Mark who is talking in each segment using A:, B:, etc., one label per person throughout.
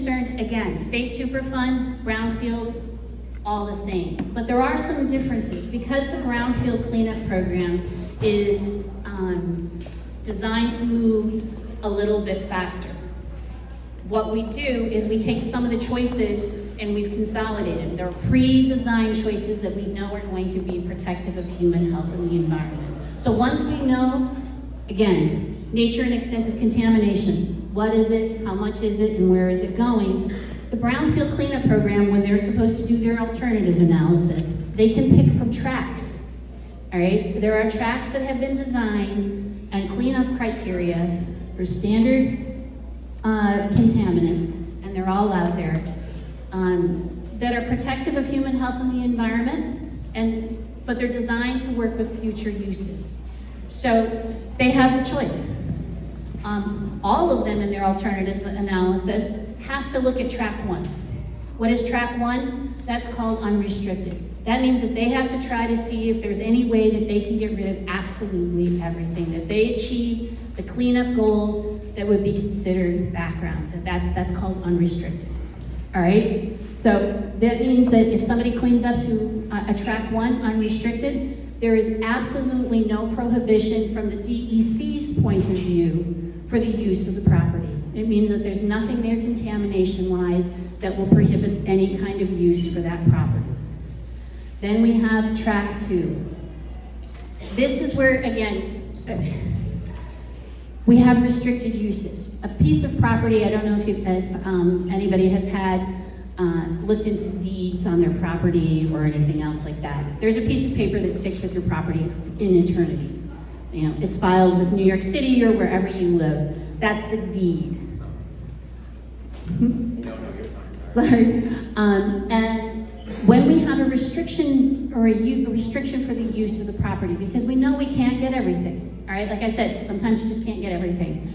A: concerned, again, state superfund, brownfield, all the same. But there are some differences. Because the brownfield cleanup program is designed to move a little bit faster, what we do is we take some of the choices and we've consolidated. There are pre-designed choices that we know are going to be protective of human health and the environment. So once we know, again, nature and extent of contamination, what is it, how much is it, and where is it going, the brownfield cleanup program, when they're supposed to do their alternatives analysis, they can pick from tracks, all right? There are tracks that have been designed and cleanup criteria for standard contaminants, and they're all out there, that are protective of human health and the environment, but they're designed to work with future uses. So they have the choice. All of them in their alternatives analysis has to look at track 1. What is track 1? That's called unrestricted. That means that they have to try to see if there's any way that they can get rid of absolutely everything, that they achieve the cleanup goals that would be considered background. That's called unrestricted. All right? So that means that if somebody cleans up to a track 1 unrestricted, there is absolutely no prohibition from the DEC's point of view for the use of the property. It means that there's nothing there contamination-wise that will prohibit any kind of use for that property. Then we have track 2. This is where, again, we have restricted uses. A piece of property, I don't know if anybody has had looked into deeds on their property or anything else like that. There's a piece of paper that sticks with your property in eternity. You know, it's filed with New York City or wherever you live. That's the deed. Sorry. And when we have a restriction or a restriction for the use of the property, because we know we can't get everything, all right? Like I said, sometimes you just can't get everything.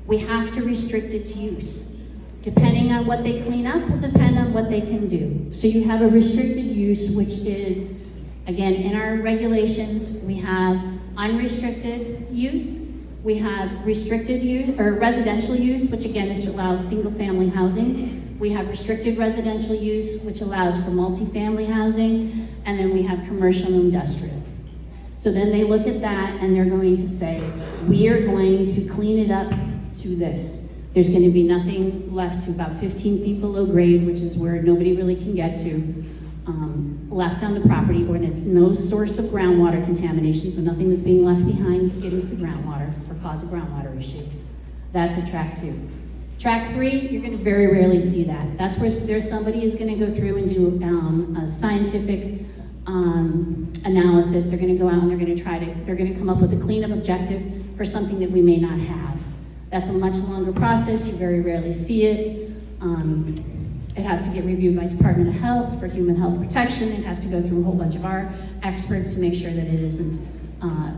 A: We have to restrict its use. Depending on what they clean up will depend on what they can do. So you have a restricted use, which is, again, in our regulations, we have unrestricted use, we have restricted use, or residential use, which again allows single-family housing. We have restricted residential use, which allows for multifamily housing, and then we have commercial and industrial. So then they look at that and they're going to say, we are going to clean it up to this. There's going to be nothing left to about 15 feet below grade, which is where nobody really can get to, left on the property, or it's no source of groundwater contamination, so nothing that's being left behind can get into the groundwater or cause a groundwater issue. That's a track 2. Track 3, you're going to very rarely see that. That's where somebody is going to go through and do a scientific analysis. They're going to go out and they're going to come up with a cleanup objective for something that we may not have. That's a much longer process. You very rarely see it. It has to get reviewed by Department of Health for human health protection. It has to go through a whole bunch of our experts to make sure that it isn't,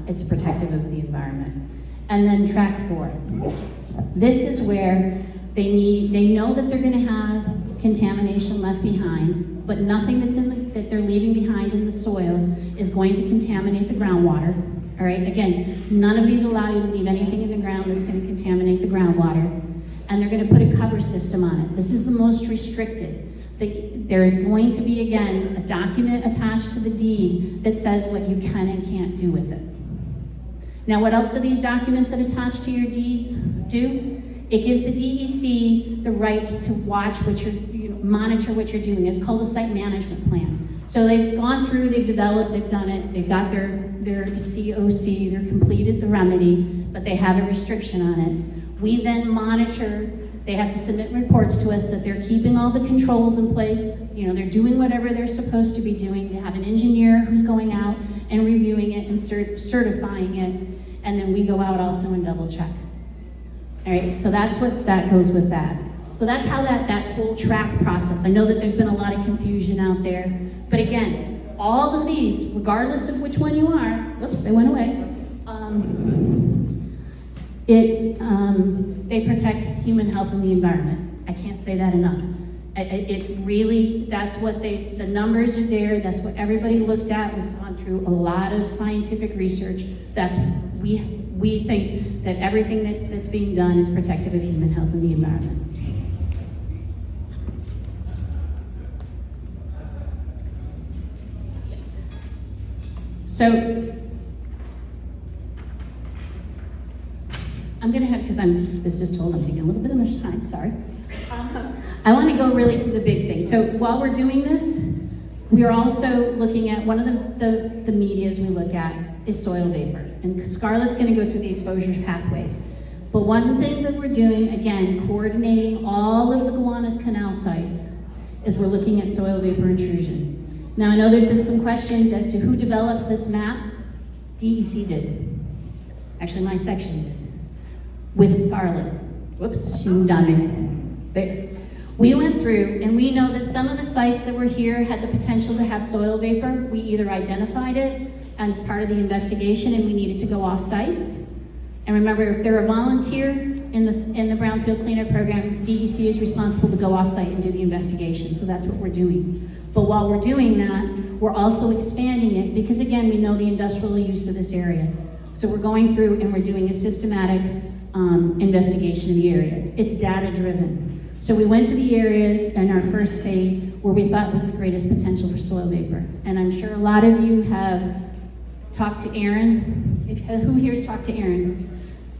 A: it's protective of the environment. And then track 4. This is where they know that they're gonna have contamination left behind, but nothing that they're leaving behind in the soil is going to contaminate the groundwater. All right, again, none of these allow you to leave anything in the ground that's gonna contaminate the groundwater. And they're going to put a cover system on it. This is the most restricted. There is going to be, again, a document attached to the deed that says what you can and can't do with it. Now, what else do these documents that attach to your deeds do? It gives the DEC the right to watch what monitor what you're doing. It's called a site management plan. So they've gone through, they've developed, they've done it, they've got their COC, they've completed the remedy, but they have a restriction on it. We then monitor, they have to submit reports to us that they're keeping all the controls in place, they're doing whatever they're supposed to be doing. They have an engineer who's going out and reviewing it and certifying it, and then we go out also and double check. All right, so that's what that goes with that. So that's how that whole track process. I know that there's been a lot of confusion out there, but again, all of these, regardless of which one you are, oops, they went away. They protect human health and the environment. I can't say that enough. It really, that's what the numbers are there, that's what everybody looked at. We've gone through a lot of scientific research. We think that everything that's being done is protective of human health and the environment. So I'm gonna have, because this just told I'm taking a little bit of much time, sorry. I want to go really to the big thing. So while we're doing this, we are also looking at, one of the medias we look at is soil vapor. And Scarlett's gonna go through the exposure pathways. But one of the things that we're doing, again, coordinating all of the Gowanus Canal sites, is we're looking at soil vapor intrusion. Now I know there's been some questions as to who developed this map. DEC did. Actually, my section did. With Scarlett. Whoops, she moved on me. There. We went through and we know that some of the sites that were here had the potential to have soil vapor. We either identified it as part of the investigation and we needed to go off-site. And remember, if they're a volunteer in the Brownfield Cleanup Program, DEC is responsible to go off-site and do the investigation, so that's what we're doing. But while we're doing that, we're also expanding it because, again, we know the industrial use of this area. So we're going through and we're doing a systematic investigation of the area. It's data-driven. So we went to the areas in our first phase where we thought was the greatest potential for soil vapor. And I'm sure a lot of you have talked to Aaron. Who here's talked to Aaron?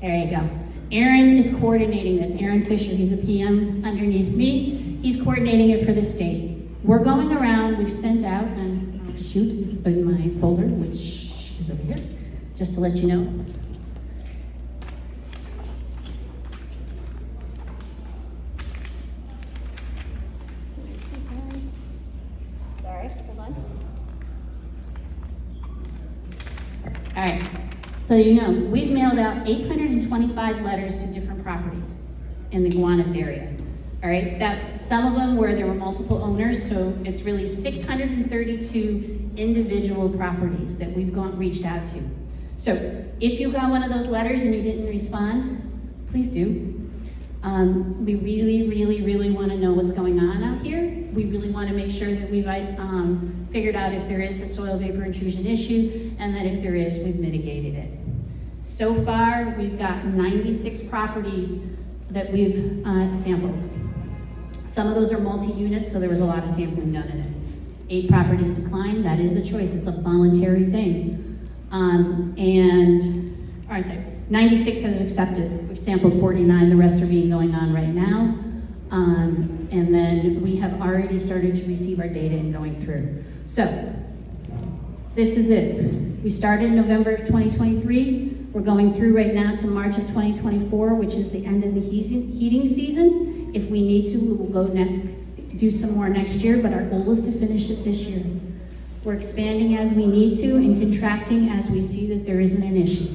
A: There you go. Aaron is coordinating this. Aaron Fisher, he's a PM underneath me. He's coordinating it for the state. We're going around, we've sent out, and oh shoot, it's in my folder, which is over here, just to let you know. Sorry, hold on. All right. So you know, we've mailed out 825 letters to different properties in the Gowanus area. All right, that some of them where there were multiple owners, so it's really 632 individual properties that we've reached out to. So if you got one of those letters and you didn't respond, please do. We really want to know what's going on out here. We really want to make sure that we've figured out if there is a soil vapor intrusion issue, and that if there is, we've mitigated it. So far, we've got 96 properties that we've sampled. Some of those are multi-units, so there was a lot of sampling done in it. 8 properties declined, that is a choice, it's a voluntary thing. 96 have accepted. We've sampled 49, the rest are going on right now. And then we have already started to receive our data and going through. So, this is it. We started in November of 2023. We're going through right now to March of 2024, which is the end of the heating season. If we need to, we will go do some more next year, but our goal is to finish it this year. We're expanding as we need to and contracting as we see that there isn't an issue.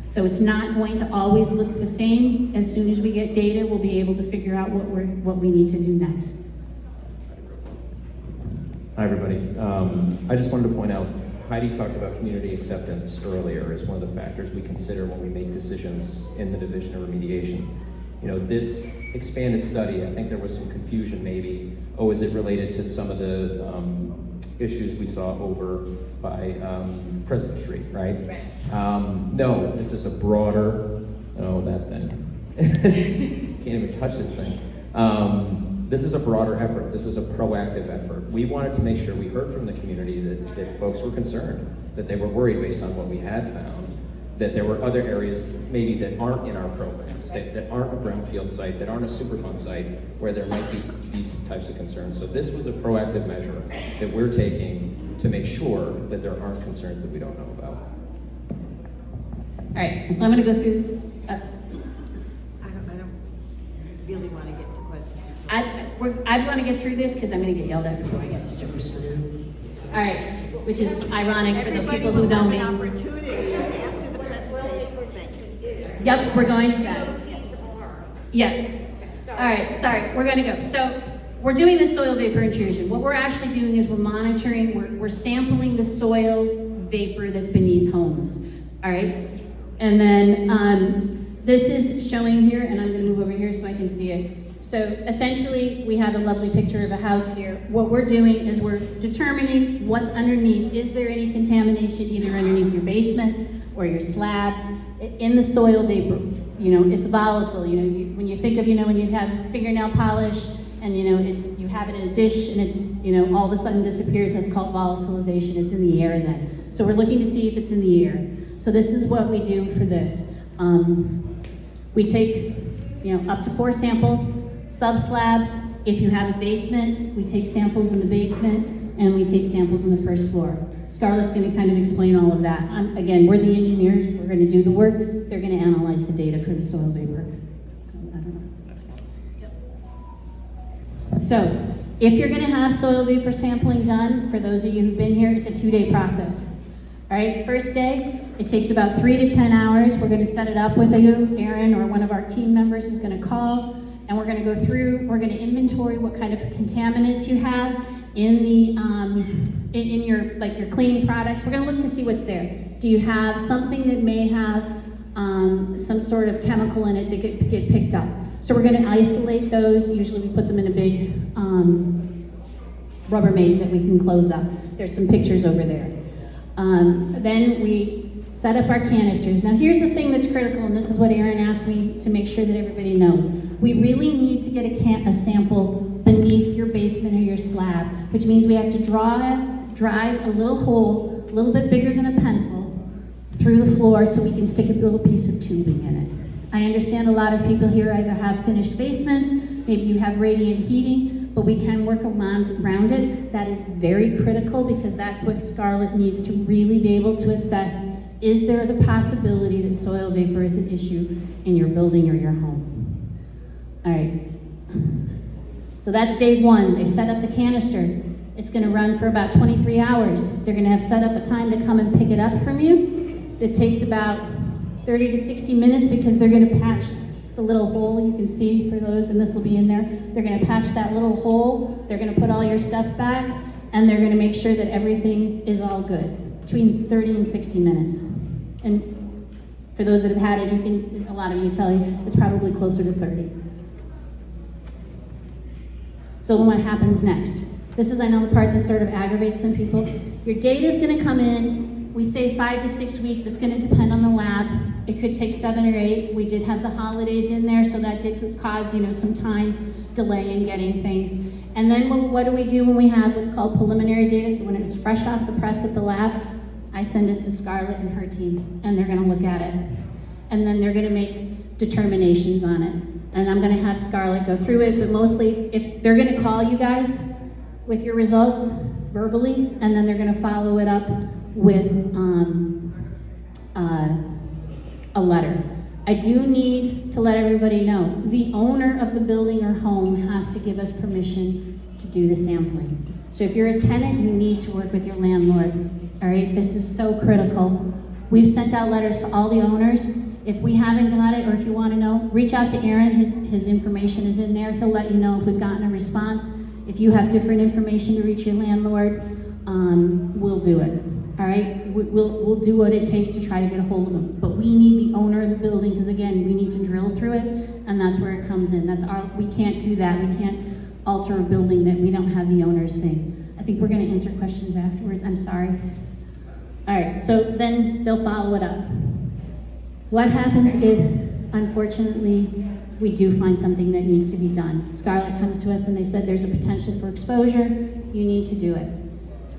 A: So it's not going to always look the same. As soon as we get data, we'll be able to figure out what we need to do next.
B: Hi, everybody. I just wanted to point out, Heidi talked about community acceptance earlier as one of the factors we consider when we make decisions in the Division of Remediation. You know, this expanded study, I think there was some confusion maybe. Oh, is it related to some of the issues we saw over by President Street, right? No, this is a broader, that thing. Can't even touch this thing. This is a broader effort. This is a proactive effort. We wanted to make sure we heard from the community that folks were concerned, that they were worried based on what we had found, that there were other areas maybe that aren't in our programs, that aren't a brownfield site, that aren't a Superfund site, where there might be these types of concerns. So this was a proactive measure that we're taking to make sure that there aren't concerns that we don't know about.
A: All right, and so I'm going to go through.
C: I don't really want to get to questions.
A: I want to get through this because I'm going to get yelled at for going so slow. All right, which is ironic for the people who know me.
C: Everybody will have an opportunity after the presentations. Thank you.
A: Yep, we're going to that. Yeah. All right, sorry, we're going to go. So we're doing the soil vapor intrusion. What we're actually doing is we're monitoring, we're sampling the soil vapor that's beneath homes. All right, and then this is showing here, and I'm going to move over here so I can see it. So essentially, we have a lovely picture of a house here. What we're doing is we're determining what's underneath. Is there any contamination either underneath your basement or your slab? In the soil vapor, it's volatile. When you think of, when you have fingernail polish and you have it in a dish, and it all of a sudden disappears. That's called volatilization. It's in the air then. So we're looking to see if it's in the air. So this is what we do for this. We take up to 4 samples, sub-slab. If you have a basement, we take samples in the basement, and we take samples on the first floor. Scarlett's going to kind of explain all of that. Again, we're the engineers. We're going to do the work. They're going to analyze the data for the soil vapor. I don't know. So, if you're going to have soil vapor sampling done, for those of you who've been here, it's a 2-day process. All right, first day, it takes about 3 to 10 hours. We're going to set it up with you. Aaron or one of our team members is going to call, and we're going to go through. We're going to inventory what kind of contaminants you have in the in your cleaning products. We're going to look to see what's there. Do you have something that may have some sort of chemical in it that could get picked up? So we're going to isolate those. Usually we put them in a big Rubbermaid that we can close up. There's some pictures over there. Then we set up our canisters. Now here's the thing that's critical, and this is what Aaron asked me to make sure that everybody knows. We really need to get a sample beneath your basement or your slab, which means we have to drive a little hole, a little bit bigger than a pencil, through the floor so we can stick a little piece of tubing in it. I understand a lot of people here either have finished basements, maybe you have radiant heating, but we can work around it. That is very critical because that's what Scarlett needs to really be able to assess. Is there the possibility that soil vapor is an issue in your building or your home? All right. So that's day 1. They've set up the canister. It's going to run for about 23 hours. They're going to have set up a time to come and pick it up from you. It takes about 30 to 60 minutes because they're going to patch the little hole you can see for those, and this will be in there. They're going to patch that little hole. They're going to put all your stuff back, and they're going to make sure that everything is all good. Between 30 and 60 minutes. And for those that have had it, a lot of you tell you it's probably closer to 30. So then what happens next? This is, I know, the part that sort of aggravates some people. Your data is going to come in. We say 5 to 6 weeks. It's going to depend on the lab. It could take 7 or 8. We did have the holidays in there, so that did cause, some time delay in getting things. And then what do we do when we have what's called preliminary data? So when it's fresh off the press at the lab, I send it to Scarlett and her team, and they're going to look at it. And then they're going to make determinations on it. And I'm going to have Scarlett go through it, but mostly if they're going to call you guys with your results verbally, and then they're going to follow it up with a letter. I do need to let everybody know, the owner of the building or home has to give us permission to do the sampling. So if you're a tenant, you need to work with your landlord. All right, this is so critical. We've sent out letters to all the owners. If we haven't got it, or if you want to know, reach out to Aaron. His information is in there. He'll let you know if we've gotten a response. If you have different information to reach your landlord, we'll do it. All right, we'll do what it takes to try to get a hold of them. But we need the owner of the building because again, we need to drill through it, and that's where it comes in. We can't do that. We can't alter a building that we don't have the owner's thing. I think we're going to answer questions afterwards. I'm sorry. All right, so then they'll follow it up. What happens if, unfortunately, we do find something that needs to be done? Scarlett comes to us and they said there's a potential for exposure. You need to do it.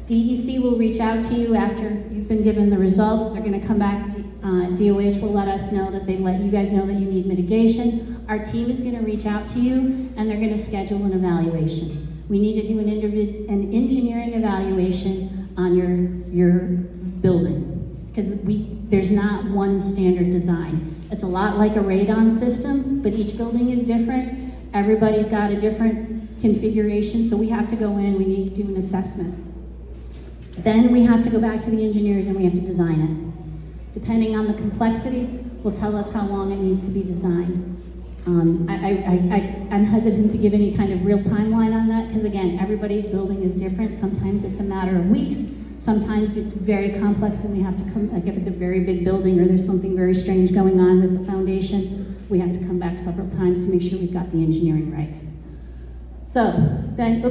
A: DEC will reach out to you after you've been given the results. They're going to come back. DOH will let us know that they've let you guys know that you need mitigation. Our team is going to reach out to you and they're going to schedule an evaluation. We need to do an engineering evaluation on your building because there's not one standard design. It's a lot like a radon system, but each building is different. Everybody's got a different configuration, so we have to go in, we need to do an assessment. Then we have to go back to the engineers and we have to design it. Depending on the complexity, will tell us how long it needs to be designed. I'm hesitant to give any kind of real timeline on that because again, everybody's building is different. Sometimes it's a matter of weeks. Sometimes it's very complex and we have to come, like if it's a very big building or there's something very strange going on with the foundation, we have to come back several times to make sure we've got the engineering right. So then,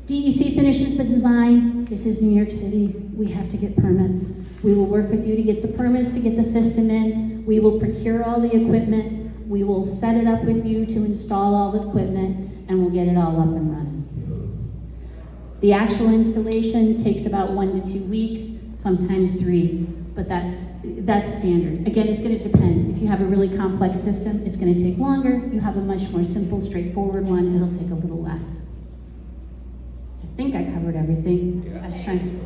A: DEC finishes the design. This is New York City. We have to get permits. We will work with you to get the permits, to get the system in. We will procure all the equipment. We will set it up with you to install all the equipment, and we'll get it all up and running. The actual installation takes about 1 to 2 weeks, sometimes 3, but that's standard. Again, it's going to depend. If you have a really complex system, it's going to take longer. You have a much more simple, straightforward one, it'll take a little less. I think I covered everything. I was trying.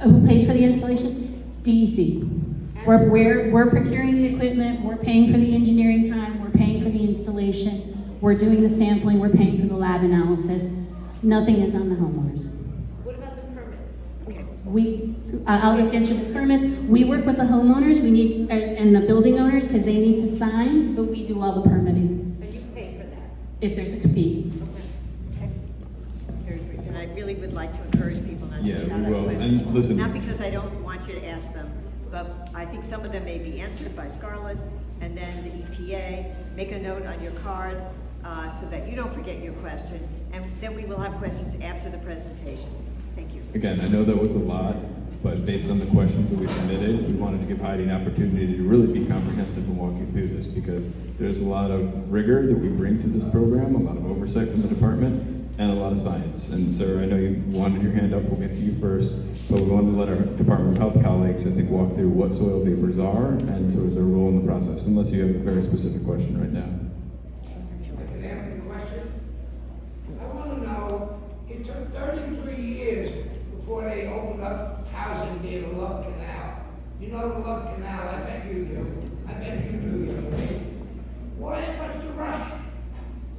A: Who pays for the installation? DEC. We're procuring the equipment, we're paying for the engineering time, we're paying for the installation, we're doing the sampling, we're paying for the lab analysis. Nothing is on the homeowners.
C: What about the permits?
A: I'll just answer the permits. We work with the homeowners, and the building owners, because they need to sign, but we do all the permitting.
C: And you pay for that?
A: If there's a fee.
C: Okay. Very brief. And I really would like to encourage people not to shout out
D: we will.
C: questions.
D: And listen,
C: Not because I don't want you to ask them, but I think some of them may be answered by Scarlett, and then the EPA. Make a note on your card so that you don't forget your question, and then we will have questions after the presentations. Thank you.
D: again, I know that was a lot, but based on the questions that we submitted, we wanted to give Heidi an opportunity to really be comprehensive and walk you through this, because there's a lot of rigor that we bring to this program, a lot of oversight from the department, and a lot of science. And sir, I know you wanted your hand up, we'll get to you first, but we wanted to let our Department of Health colleagues, I think, walk through what soil vapors are and sort of their role in the process, unless you have a very specific question right now.
E: I can answer the question. I want to know, it took 33 years before they opened up housing near the Love Canal. You know the Love Canal, I bet you do. I bet you do, young lady. What's the rush?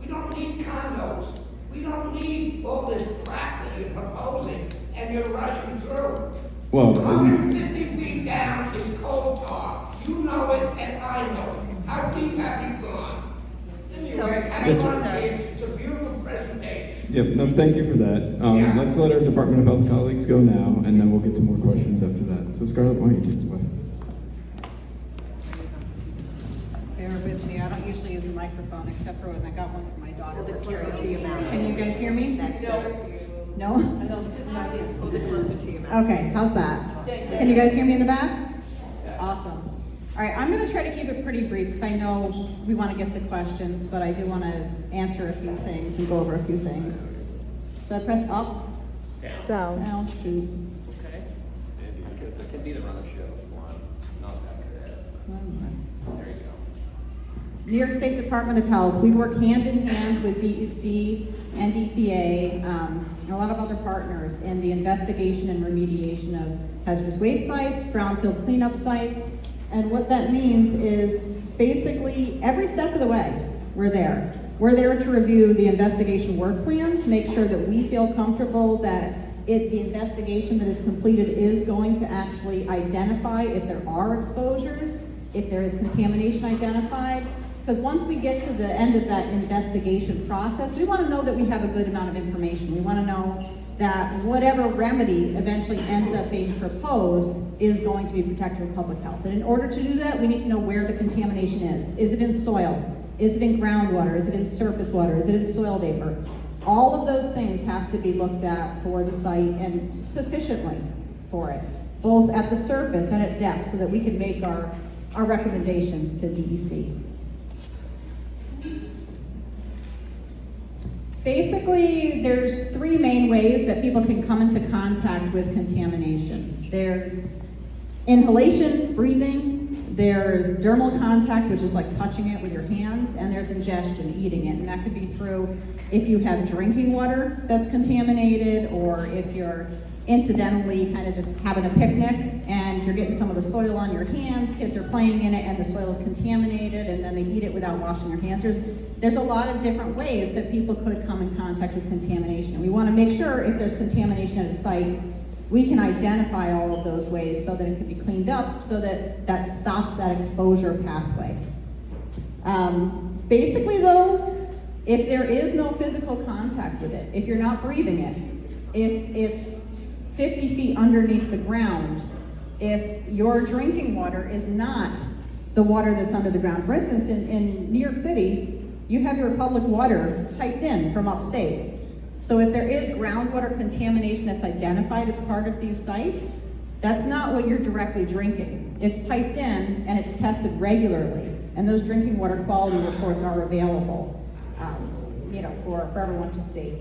E: We don't need condos. We don't need all this crap that you're proposing and you're rushing through.
D: Well,
E: 150 feet down is coal tar. You know it and I know it. How deep have you gone?
C: So,
E: Anyway,
C: thank you,
E: everyone
C: sir.
E: here, it's a beautiful presentation.
D: Yep, no, thank you for that. Let's let our Department of Health colleagues go now, and then we'll get to more questions after that. So Scarlett, why don't you take this away?
F: Bear with me, I don't usually use a microphone except for when I got one for my daughter.
C: Hold it
F: for
C: closer
F: karaoke.
C: to your mouth.
F: Can you guys hear me?
C: That's better.
F: No?
C: I don't sit like this. Hold it closer to your mouth.
F: Okay, how's that? Can you guys hear me in the back? Awesome. All right, I'm gonna try to keep it pretty brief because I know we want to get to questions, but I do want to answer a few things and go over a few things. So I press up? Down. Down, shoot.
B: Okay. It can be the run of show if you want. Not that bad. There you go.
F: New York State Department of Health, we work hand in hand with DEC and EPA, and a lot of other partners in the investigation and remediation of hazardous waste sites, brownfield cleanup sites, and what that means is basically every step of the way, we're there. We're there to review the investigation work plans, make sure that we feel comfortable that the investigation that is completed is going to actually identify if there are exposures, if there is contamination identified. Because once we get to the end of that investigation process, we want to know that we have a good amount of information. We want to know that whatever remedy eventually ends up being proposed is going to be protective of public health. And in order to do that, we need to know where the contamination is. Is it in soil? Is it in groundwater? Is it in surface water? Is it in soil vapor? All of those things have to be looked at for the site and sufficiently for it, both at the surface and at depth, so that we can make our recommendations to DEC. Basically, there's 3 main ways that people can come into contact with contamination. There's inhalation, breathing, there's dermal contact, which is like touching it with your hands, and there's ingestion, eating it. And that could be through if you have drinking water that's contaminated, or if you're incidentally kind of just having a picnic and you're getting some of the soil on your hands, kids are playing in it and the soil is contaminated, and then they eat it without washing their hands. There's a lot of different ways that people could come in contact with contamination. We want to make sure if there's contamination at a site, we can identify all of those ways so that it can be cleaned up, so that that stops that exposure pathway. Basically though, if there is no physical contact with it, if you're not breathing it, if it's 50 feet underneath the ground, if your drinking water is not the water that's under the ground. For instance, in New York City, you have your public water piped in from upstate. So if there is groundwater contamination that's identified as part of these sites, that's not what you're directly drinking. it's piped in and it's tested regularly, and those drinking water quality reports are available, for everyone to see.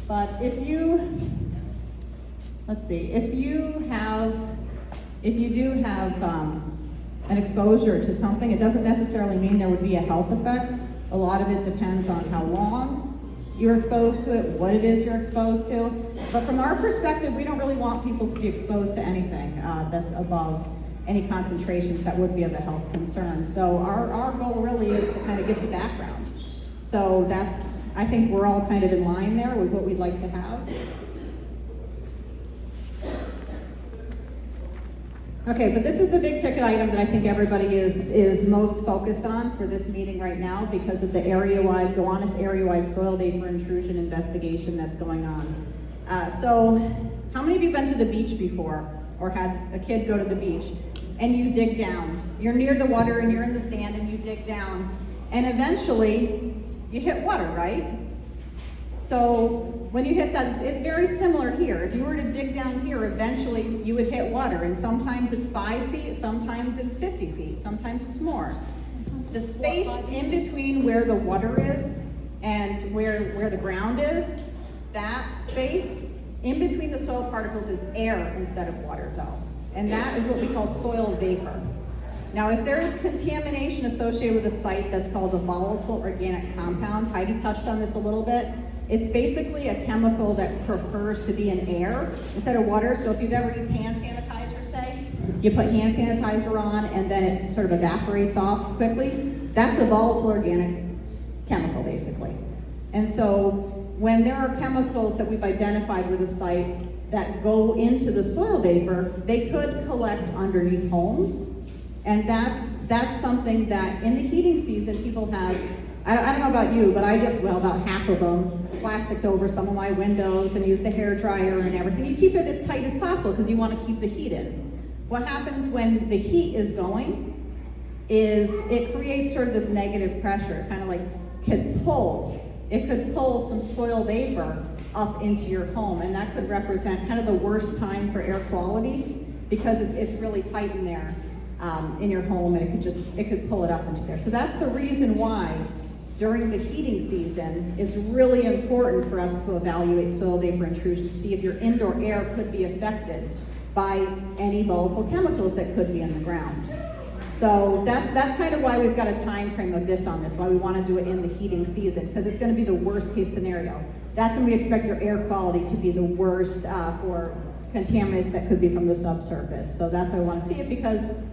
F: But if you do have an exposure to something, it doesn't necessarily mean there would be a health effect. A lot of it depends on how long you're exposed to it, what it is you're exposed to. But from our perspective, we don't really want people to be exposed to anything that's above any concentrations that would be of a health concern. So our goal really is to kind of get to background. So I think we're all kind of in line there with what we'd like to have. Okay, but this is the big ticket item that I think everybody is most focused on for this meeting right now because of the Gowanus area-wide soil vapor intrusion investigation that's going on. So, how many of you been to the beach before or had a kid go to the beach and you dig down? You're near the water and you're in the sand and you dig down and eventually you hit water, right? So when you hit that, it's very similar here. If you were to dig down here, eventually you would hit water, and sometimes it's 5 feet, sometimes it's 50 feet, sometimes it's more. The space in between where the water is and where the ground is, that space in between the soil particles is air instead of water though. And that is what we call soil vapor. Now, if there is contamination associated with a site that's called a volatile organic compound, Heidi touched on this a little bit. It's basically a chemical that prefers to be in air instead of water. So if you've ever used hand sanitizer, say, you put hand sanitizer on and then it sort of evaporates off quickly. That's a volatile organic chemical, basically. And so when there are chemicals that we've identified with a site that go into the soil vapor, they could collect underneath homes. And that's something that in the heating season people have, I don't know about you, but about half of them plasticed over some of my windows and use the hair dryer and everything. You keep it as tight as possible because you want to keep the heat in. What happens when the heat is going is it creates sort of this negative pressure, kind of like it could pull some soil vapor up into your home, and that could represent kind of the worst time for air quality because it's really tight in there in your home, and it could pull it up into there. So that's the reason why during the heating season, it's really important for us to evaluate soil vapor intrusion to see if your indoor air could be affected by any volatile chemicals that could be in the ground. So that's kind of why we've got a time frame of this on this, why we want to do it in the heating season, because it's going to be the worst case scenario. That's when we expect your air quality to be the worst for contaminants that could be from the subsurface. So that's why we want to see it, because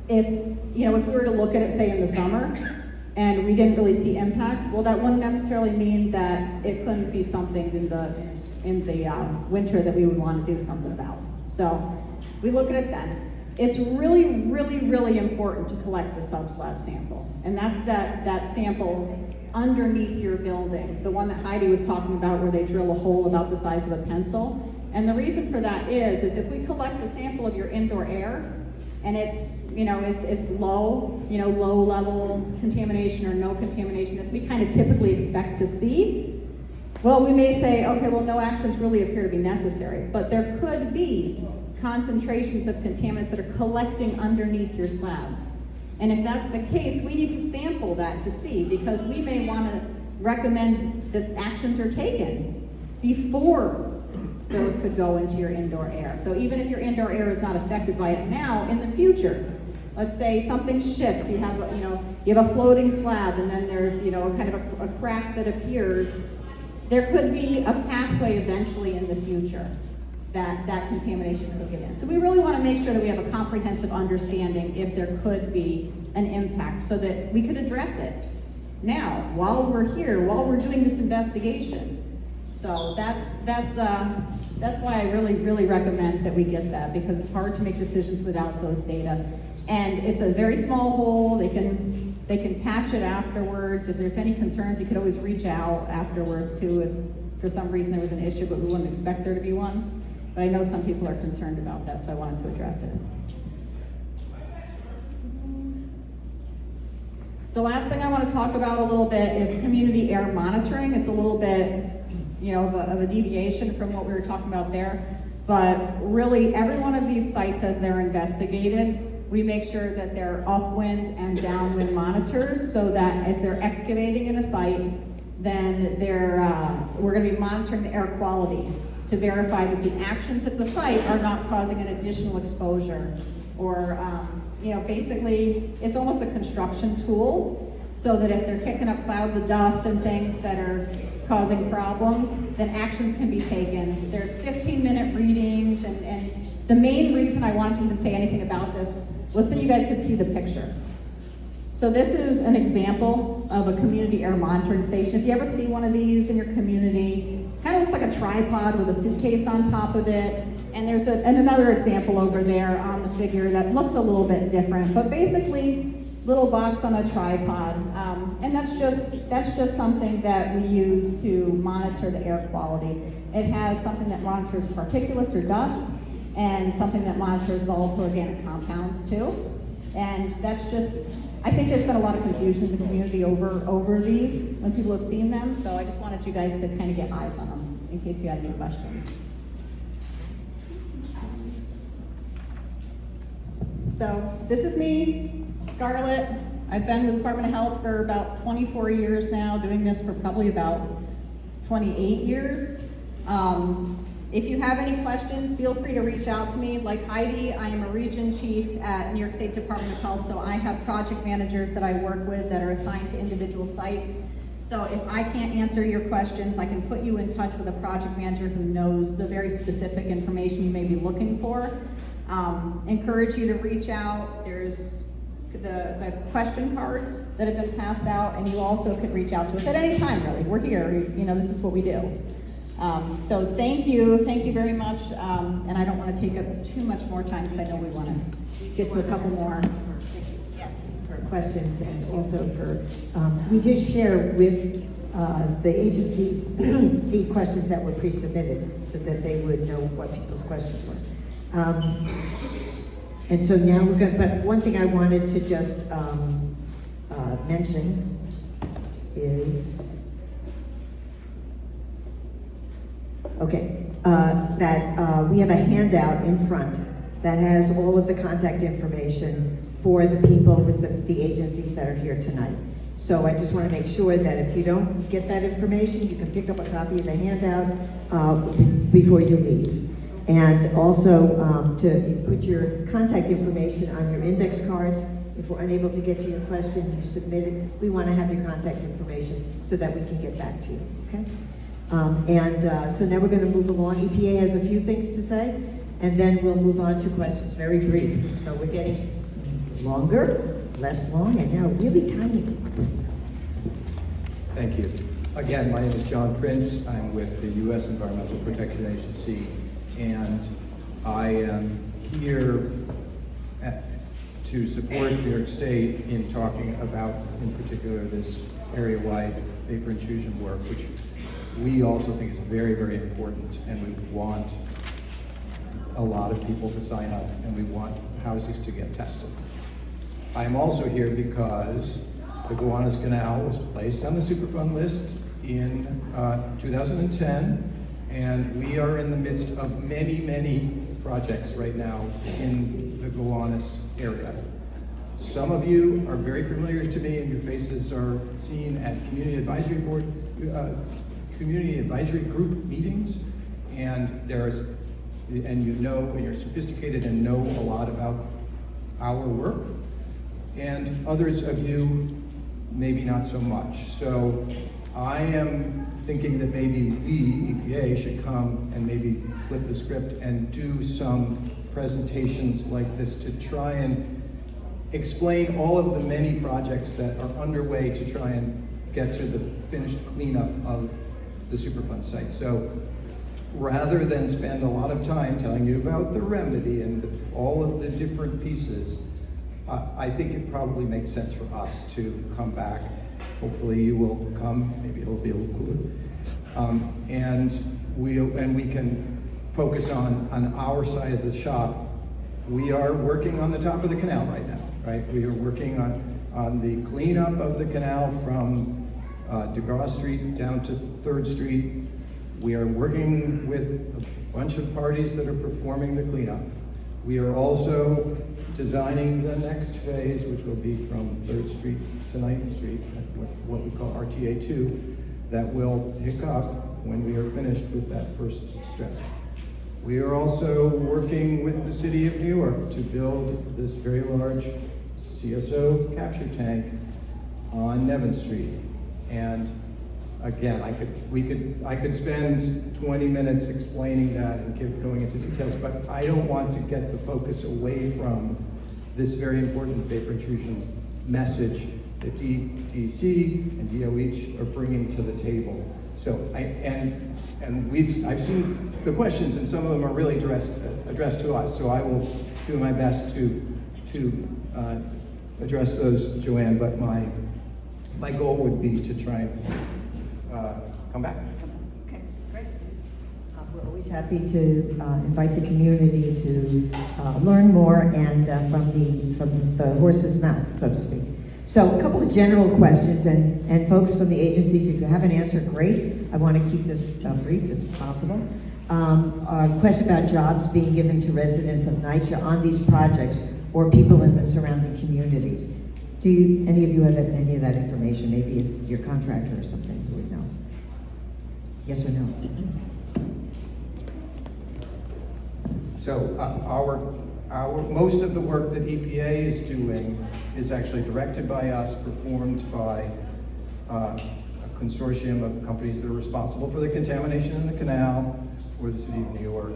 F: if we were to look at it, say, in the summer, and we didn't really see impacts, well, that wouldn't necessarily mean that it couldn't be something in the winter that we would want to do something about. So we look at it then. It's really, really, really important to collect the subslab sample, and that's that sample underneath your building, the one that Heidi was talking about where they drill a hole about the size of a pencil. And the reason for that is if we collect a sample of your indoor air, and it's low, low level contamination or no contamination that we kind of typically expect to see, well, we may say, okay, well, no actions really appear to be necessary, but there could be concentrations of contaminants that are collecting underneath your slab. And if that's the case, we need to sample that to see, because we may want to recommend that actions are taken before those could go into your indoor air. So even if your indoor air is not affected by it now, in the future, let's say something shifts, you have a floating slab, and then there's kind of a crack that appears, there could be a pathway eventually in the future that contamination could get in. So we really want to make sure that we have a comprehensive understanding if there could be an impact so that we could address it now, while we're here, while we're doing this investigation. So that's why I really, really recommend that we get that, because it's hard to make decisions without those data. And it's a very small hole. They can patch it afterwards. If there's any concerns, you could always reach out afterwards too if for some reason there was an issue, but we wouldn't expect there to be one. But I know some people are concerned about that, so I wanted to address it. The last thing I want to talk about a little bit is community air monitoring. It's a little bit, of a deviation from what we were talking about there. But really, every one of these sites, as they're investigated, we make sure that they're upwind and downwind monitors, so that if they're excavating in a site, then we're going to be monitoring the air quality to verify that the actions at the site are not causing an additional exposure. Or, basically, it's almost a construction tool, so that if they're kicking up clouds of dust and things that are causing problems, then actions can be taken. There's 15-minute readings, and the main reason I wanted to even say anything about this was so you guys could see the picture. So this is an example of a community air monitoring station. If you ever see one of these in your community, kind of looks like a tripod with a suitcase on top of it. And there's another example over there on the figure that looks a little bit different, but basically little box on a tripod. And that's just something that we use to monitor the air quality. It has something that monitors particulates or dust, and something that monitors volatile organic compounds too. And that's just, I think there's been a lot of confusion in the community over these when people have seen them, so I just wanted you guys to kind of get eyes on them in case you had any questions. So this is me, Scarlett. I've been with the Department of Health for about 24 years now, doing this for probably about 28 years. If you have any questions, feel free to reach out to me. Like Heidi, I am a region chief at New York State Department of Health, so I have project managers that I work with that are assigned to individual sites. So if I can't answer your questions, I can put you in touch with a project manager who knows the very specific information you may be looking for. Encourage you to reach out. There's the question cards that have been passed out, and you also can reach out to us at any time, really. We're here, this is what we do. So thank you very much, and I don't want to take up too much more time because I know we want to get to a couple more.
G: For questions, and also for, we did share with the agencies the questions that were pre-submitted so that they would know what people's questions were. And so now we're going to, but one thing I wanted to just mention is, that we have a handout in front that has all of the contact information for the people with the agencies that are here tonight. So I just want to make sure that if you don't get that information, you can pick up a copy of the handout before you leave. And also to put your contact information on your index cards. If we're unable to get to your question, you submit it. We want to have your contact information so that we can get back to you, okay? So now we're going to move along. EPA has a few things to say, and then we'll move on to questions, very brief. So we're getting longer, less long, and now really tiny.
H: Thank you. Again, my name is John Prince. I'm with the U.S. Environmental Protection Agency, and I am here to support New York State in talking about, in particular, this area-wide vapor intrusion work, which we also think is very, very important, and we want a lot of people to sign up, and we want houses to get tested. I'm also here because the Gowanus Canal was placed on the Superfund list in 2010, and we are in the midst of many, many projects right now in the Gowanus area. Some of you are very familiar to me, and your faces are seen at community advisory group meetings, and you're sophisticated and know a lot about our work, and others of you maybe not so much. So I am thinking that maybe we, EPA, should come and maybe flip the script and do some presentations like this to try and explain all of the many projects that are underway to try and get to the finished cleanup of the Superfund site. So rather than spend a lot of time telling you about the remedy and all of the different pieces, I think it probably makes sense for us to come back. Hopefully you will come, maybe it'll be a little cooler. And we can focus on our side of the shop. We are working on the top of the canal right now, right? We are working on the cleanup of the canal from DeGraw Street down to 3rd Street. We are working with a bunch of parties that are performing the cleanup. We are also designing the next phase, which will be from 3rd Street to 9th Street, what we call RTA 2, that will pick up when we are finished with that first stretch. We are also working with the City of New York to build this very large CSO capture tank on Nevin Street. And again, I could spend 20 minutes explaining that and going into details, but I don't want to get the focus away from this very important vapor intrusion message that DEC and DOH are bringing to the table. So I've seen the questions, and some of them are really addressed to us. So I will do my best to address those, Joanne. But my goal would be to try and come back.
C: Okay, great.
G: We're always happy to invite the community to learn more and from the horse's mouth, so to speak. So a couple of general questions, and folks from the agencies, if you have an answer, great. I want to keep this brief as possible. A question about jobs being given to residents of NYCHA on these projects or people in the surrounding communities. Do any of you have any of that information? Maybe it's your contractor or something who would know. Yes or no?
H: So our most of the work that EPA is doing is actually directed by us, performed by a consortium of companies that are responsible for the contamination in the canal or the City of New York.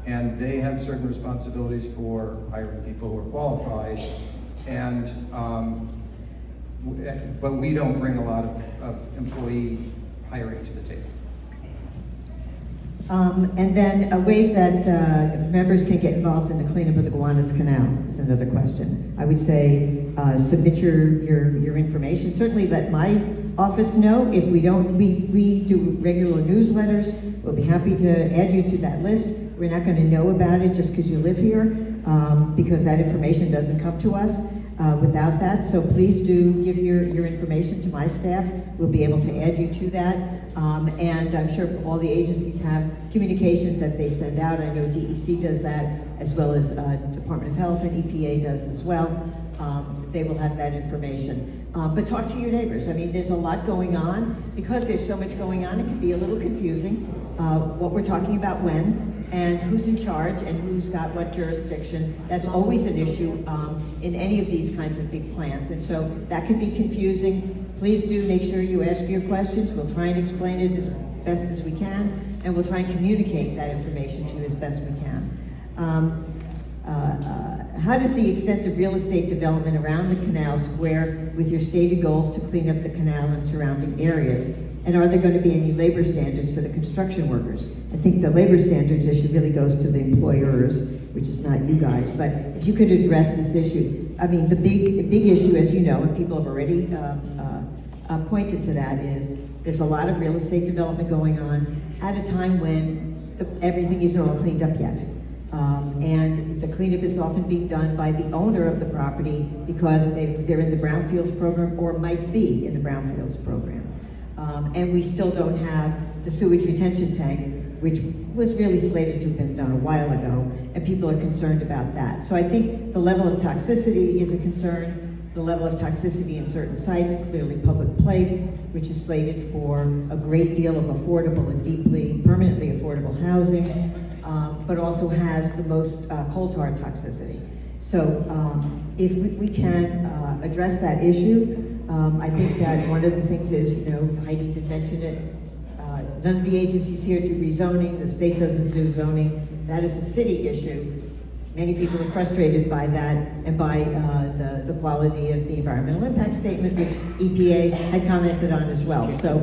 H: And they have certain responsibilities for hiring people who are qualified. And but we don't bring a lot of employee hiring to the table.
G: And then ways that members can get involved in the cleanup of the Gowanus Canal is another question. I would say submit your information. Certainly let my office know. If we don't, we do regular newsletters. We'll be happy to add you to that list. We're not going to know about it just because you live here, because that information doesn't come to us without that. So please do give your information to my staff. We'll be able to add you to that. And I'm sure all the agencies have communications that they send out. I know DEC does that, as well as Department of Health, and EPA does as well. They will have that information. But talk to your neighbors. I mean, there's a lot going on. Because there's so much going on, it can be a little confusing what we're talking about when, and who's in charge, and who's got what jurisdiction. That's always an issue in any of these kinds of big plans. And so that can be confusing. Please do make sure you ask your questions. We'll try and explain it as best as we can, and we'll try and communicate that information to you as best we can. How does the extensive real estate development around the canal square with your stated goals to clean up the canal and surrounding areas? And are there going to be any labor standards for the construction workers? I think the labor standards issue really goes to the employers, which is not you guys. But if you could address this issue, I mean, the big issue, as you know, and people have already pointed to that, is there's a lot of real estate development going on at a time when everything isn't all cleaned up yet. And the cleanup is often being done by the owner of the property because they're in the Brownfields program or might be in the Brownfields program. And we still don't have the sewage retention tank, which was really slated to have been done a while ago, and people are concerned about that. So I think the level of toxicity is a concern. The level of toxicity in certain sites, clearly public place, which is slated for a great deal of affordable and deeply, permanently affordable housing, but also has the most coal tar toxicity. So if we can address that issue, I think that one of the things is, you know, Heidi did mention it, none of the agencies here do rezoning, the state doesn't do zoning. That is a city issue. Many people are frustrated by that and by the quality of the environmental impact statement, which EPA had commented on as well. So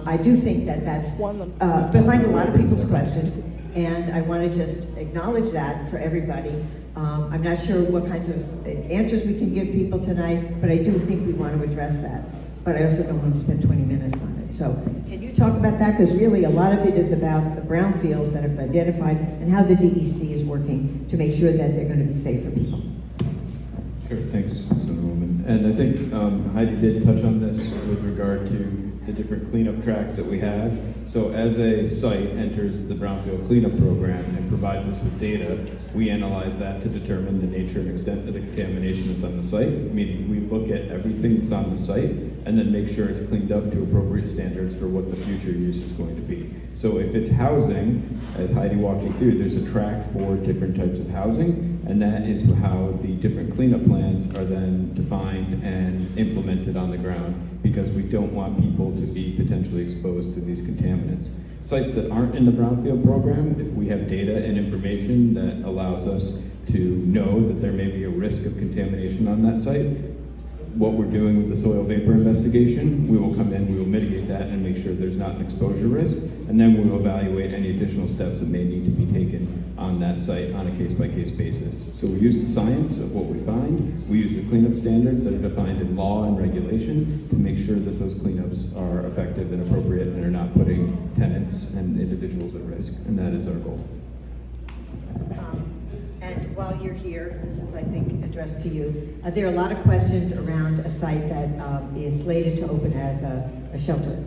G: I do think that that's behind a lot of people's questions, and I want to just acknowledge that for everybody. I'm not sure what kinds of answers we can give people tonight, but I do think we want to address that. But I also don't want to spend 20 minutes on it. So can you talk about that? Because really a lot of it is about the brownfields that have been identified and how the DEC is working to make sure that they're going to be safe for people.
D: Sure, thanks, Senator Woman. And I think Heidi did touch on this with regard to the different cleanup tracks that we have. So as a site enters the Brownfield Cleanup Program and provides us with data, we analyze that to determine the nature and extent of the contamination that's on the site, meaning we look at everything that's on the site and then make sure it's cleaned up to appropriate standards for what the future use is going to be. So if it's housing, as Heidi walked you through, there's a track for different types of housing, and that is how the different cleanup plans are then defined and implemented on the ground, because we don't want people to be potentially exposed to these contaminants. Sites that aren't in the Brownfield program, if we have data and information that allows us to know that there may be a risk of contamination on that site, what we're doing with the soil vapor investigation, we will come in, we will mitigate that and make sure there's not an exposure risk, and then we will evaluate any additional steps that may need to be taken on that site on a case-by-case basis. So we use the science of what we find, we use the cleanup standards that are defined in law and regulation to make sure that those cleanups are effective and appropriate and are not putting tenants and individuals at risk, and that is our goal.
G: And while you're here, this is, I think, addressed to you. There are a lot of questions around a site that is slated to open as a shelter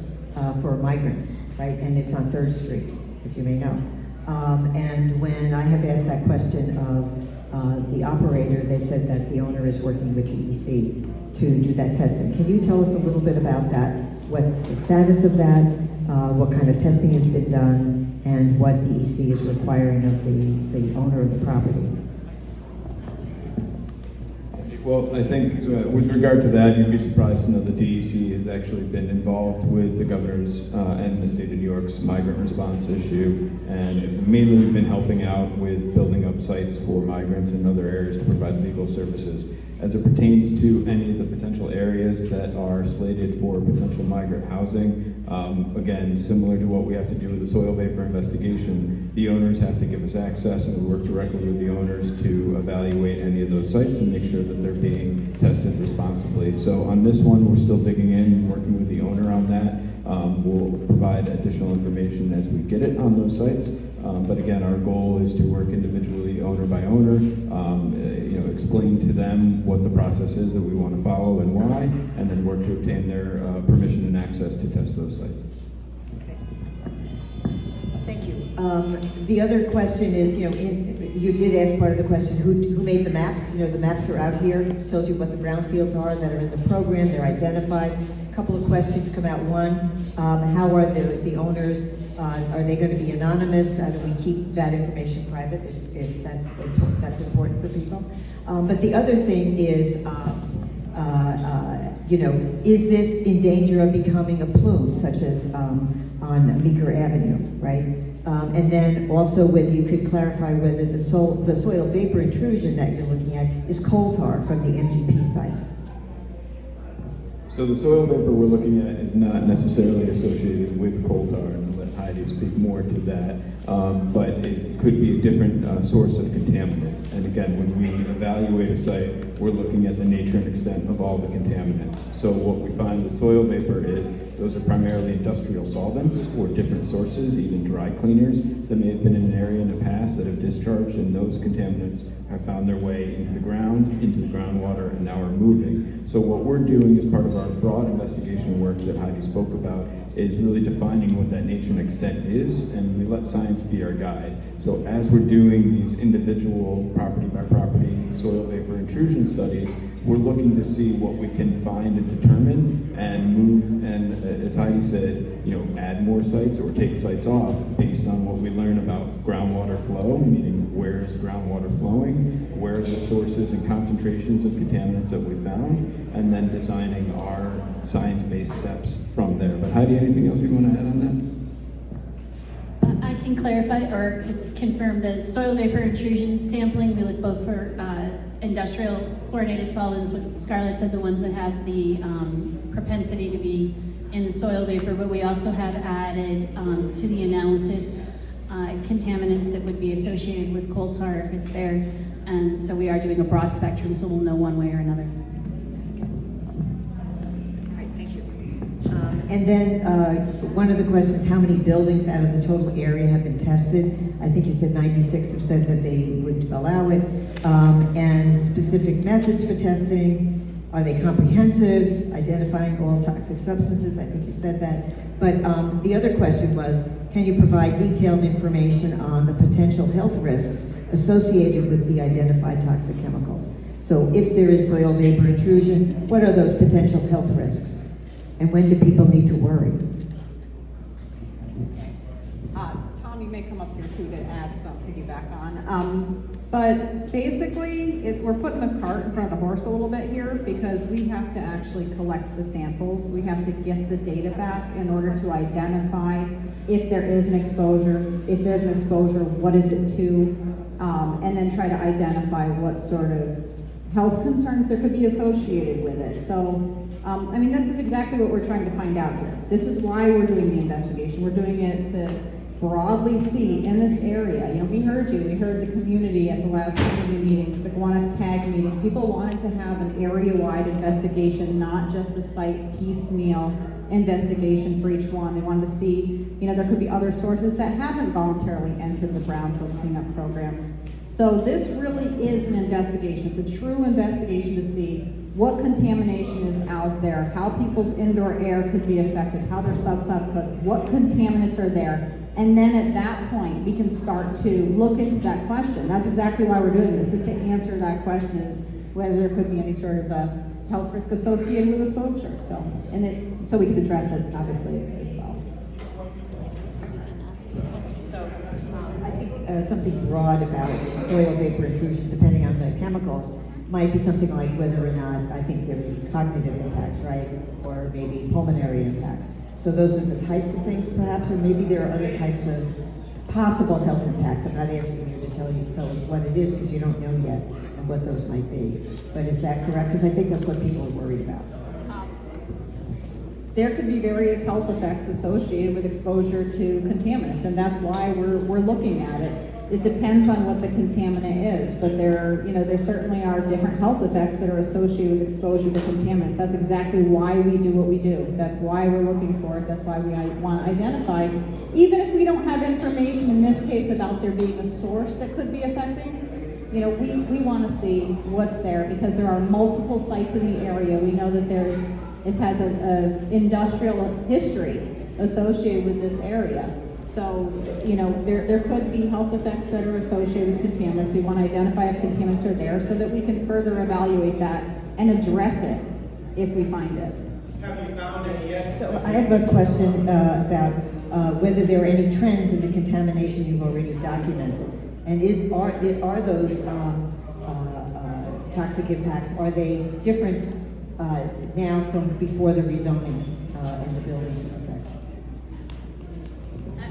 G: for migrants, right? And it's on 3rd Street, as you may know. And when I have asked that question of the operator, they said that the owner is working with DEC to do that testing. Can you tell us a little bit about that? What's the status of that? What kind of testing has been done? And what DEC is requiring of the owner of the property?
D: Well, I think with regard to that, you'd be surprised to know the DEC has actually been involved with the governor's and the state of New York's migrant response issue, and mainly we've been helping out with building up sites for migrants in other areas to provide legal services. As it pertains to any of the potential areas that are slated for potential migrant housing, again, similar to what we have to do with the soil vapor investigation, the owners have to give us access, and we work directly with the owners to evaluate any of those sites and make sure that they're being tested responsibly. So on this one, we're still digging in and working with the owner on that. We'll provide additional information as we get it on those sites. But again, our goal is to work individually, owner by owner, explain to them what the process is that we want to follow and why, and then work to obtain their permission and access to test those sites.
G: Okay. Thank you. The other question is, you did ask part of the question, who made the maps? The maps are out here, tells you what the brownfields are that are in the program, they're identified. A couple of questions come out. One, how are the owners, are they going to be anonymous? Do we keep that information private if that's important for people? But the other thing is, is this in danger of becoming a plume, such as on Meeker Avenue, right? And then also whether you could clarify whether the soil vapor intrusion that you're looking at is coal tar from the MGP sites.
D: So the soil vapor we're looking at is not necessarily associated with coal tar, and I'll let Heidi speak more to that, but it could be a different source of contaminant. And again, when we evaluate a site, we're looking at the nature and extent of all the contaminants. So what we find with soil vapor is those are primarily industrial solvents or different sources, even dry cleaners that may have been in an area in the past that have discharged, and those contaminants have found their way into the ground, into the groundwater, and now are moving. So what we're doing as part of our broad investigation work that Heidi spoke about is really defining what that nature and extent is, and we let science be our guide. So as we're doing these individual property by property soil vapor intrusion studies, we're looking to see what we can find and determine and move, and as Heidi said, add more sites or take sites off based on what we learn about groundwater flow, meaning where is groundwater flowing, where are the sources and concentrations of contaminants that we found, and then designing our science-based steps from there. But Heidi, anything else you want to add on that?
A: I can clarify or confirm the soil vapor intrusion sampling. We look both for industrial chlorinated solvents, what Scarlett said, the ones that have the propensity to be in the soil vapor, but we also have added to the analysis contaminants that would be associated with coal tar if it's there. And so we are doing a broad spectrum, so we'll know one way or another.
C: All right, thank you.
G: And then one of the questions, how many buildings out of the total area have been tested? I think you said 96 have said that they would allow it. And specific methods for testing. Are they comprehensive, identifying all toxic substances? I think you said that. But the other question was, can you provide detailed information on the potential health risks associated with the identified toxic chemicals? So if there is soil vapor intrusion, what are those potential health risks? And when do people need to worry?
F: Tom, you may come up here too to add some piggyback on. But basically, we're putting the cart in front of the horse a little bit here because we have to actually collect the samples. We have to get the data back in order to identify if there is an exposure. If there's an exposure, what is it to? And then try to identify what sort of health concerns there could be associated with it. So, I mean, this is exactly what we're trying to find out here. This is why we're doing the investigation. We're doing it to broadly see in this area. You know, we heard you. We heard the community at the last community meetings, the Gowanus CAG meeting. People wanted to have an area-wide investigation, not just a site piecemeal investigation for each one. They wanted to see, you know, there could be other sources that haven't voluntarily entered the Brownfield Cleanup Program. So this really is an investigation. It's a true investigation to see what contamination is out there, how people's indoor air could be affected, how their subsop could, what contaminants are there. And then at that point, we can start to look into that question. That's exactly why we're doing this, is to answer that question, is whether there could be any sort of health risk associated with exposure. So we can address it, obviously, as well.
G: So I think something broad about soil vapor intrusion, depending on the chemicals, might be something like whether or not, I think there may be cognitive impacts, right? Or maybe pulmonary impacts. So those are the types of things perhaps, or maybe there are other types of possible health impacts. I'm not asking you to tell us what it is because you don't know yet and what those might be. But is that correct? Because I think that's what people are worried about.
F: There could be various health effects associated with exposure to contaminants, and that's why we're looking at it. It depends on what the contaminant is, but there certainly are different health effects that are associated with exposure to contaminants. That's exactly why we do what we do. That's why we're looking for it. That's why we want to identify, even if we don't have information in this case about there being a source that could be affecting. You know, we want to see what's there because there are multiple sites in the area. We know that this has an industrial history associated with this area. So, you know, there could be health effects that are associated with contaminants. We want to identify if contaminants are there so that we can further evaluate that and address it if we find it.
I: Have you found any yet?
G: So I have a question about whether there are any trends in the contamination you've already documented. And are those toxic impacts, are they different now from before the rezoning and the building took effect?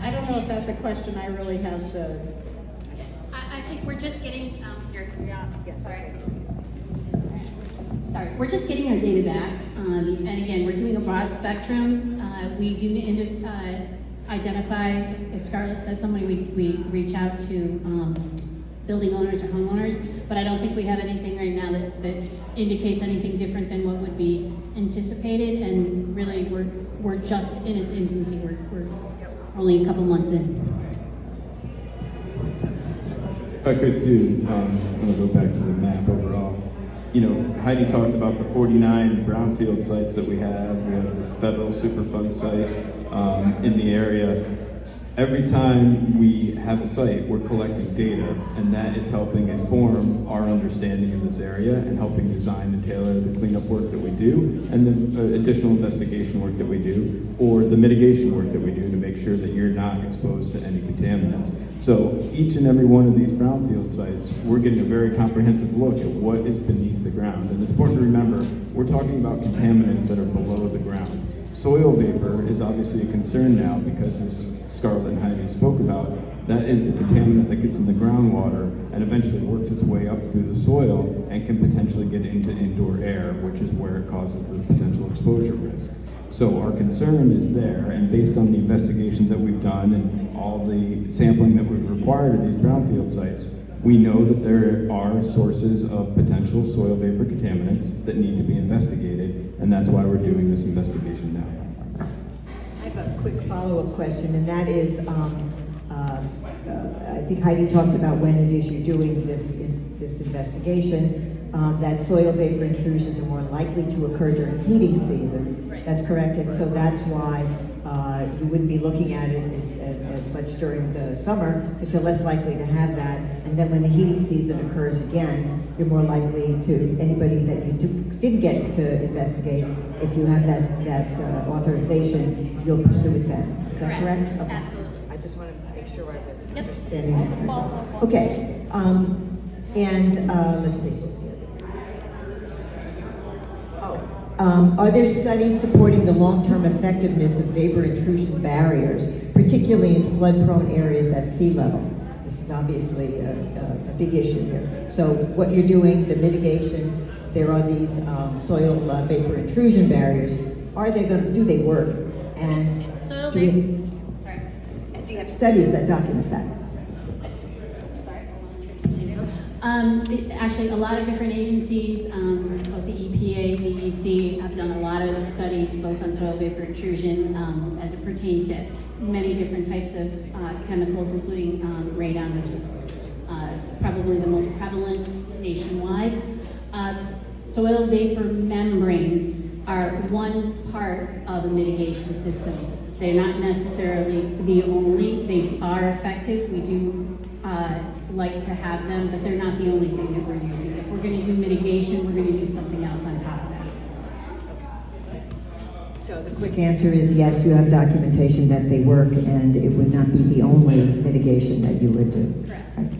F: I don't know if that's a question I really have the...
A: I think we're just getting,
C: Yes.
A: Sorry, we're just getting our data back. And again, we're doing a broad spectrum. We do need to identify, if Scarlett says somebody, we reach out to building owners or homeowners, but I don't think we have anything right now that indicates anything different than what would be anticipated. And really, we're just in its infancy. We're only a couple months in.
D: If I could do, I'm going to go back to the map overall. You know, Heidi talked about the 49 brownfield sites that we have. We have this federal Superfund site in the area. Every time we have a site, we're collecting data, and that is helping inform our understanding of this area and helping design and tailor the cleanup work that we do and the additional investigation work that we do or the mitigation work that we do to make sure that you're not exposed to any contaminants. So each and every one of these brownfield sites, we're getting a very comprehensive look at what is beneath the ground. And it's important to remember, we're talking about contaminants that are below the ground. Soil vapor is obviously a concern now because, as Scarlett and Heidi spoke about, that is a contaminant that gets in the groundwater and eventually works its way up through the soil and can potentially get into indoor air, which is where it causes the potential exposure risk. So our concern is there, and based on the investigations that we've done and all the sampling that we've required of these brownfield sites, we know that there are sources of potential soil vapor contaminants that need to be investigated, and that's why we're doing this investigation now.
G: I have a quick follow-up question, and that is, I think Heidi talked about when it is you're doing this investigation. that soil vapor intrusions are more likely to occur during heating season.
A: Right.
G: That's correct, and so that's why you wouldn't be looking at it as much during the summer, because you're less likely to have that. And then when the heating season occurs again, you're more likely to, anybody that you didn't get to investigate, if you have that authorization, you'll pursue it then. Is that correct? Okay.
A: Absolutely.
G: I just want to make sure I was
A: Yep.
G: understanding it correctly. Okay, let's see. What was the other thing? Are there studies supporting the long-term effectiveness of vapor intrusion barriers, particularly in flood-prone areas at sea level? This is obviously a big issue here. So what you're doing, the mitigations, there are these soil vapor intrusion barriers. Do they work? And
A: Soil
G: do we
A: Sorry.
C: And do you have
G: studies that document that?
A: Sorry, actually, a lot of different agencies, both the EPA, DEC, have done a lot of studies both on soil vapor intrusion as it pertains to many different types of chemicals, including radon, which is probably the most prevalent nationwide. Soil vapor membranes are one part of a mitigation system. They're not necessarily the only. They are effective. We do like to have them, but they're not the only thing that we're using. If we're going to do mitigation, we're going to do something else on top of that.
C: so the
G: Quick answer is yes, you have documentation that they work, and it would not be the only mitigation that you would do.
A: Correct.
G: Right.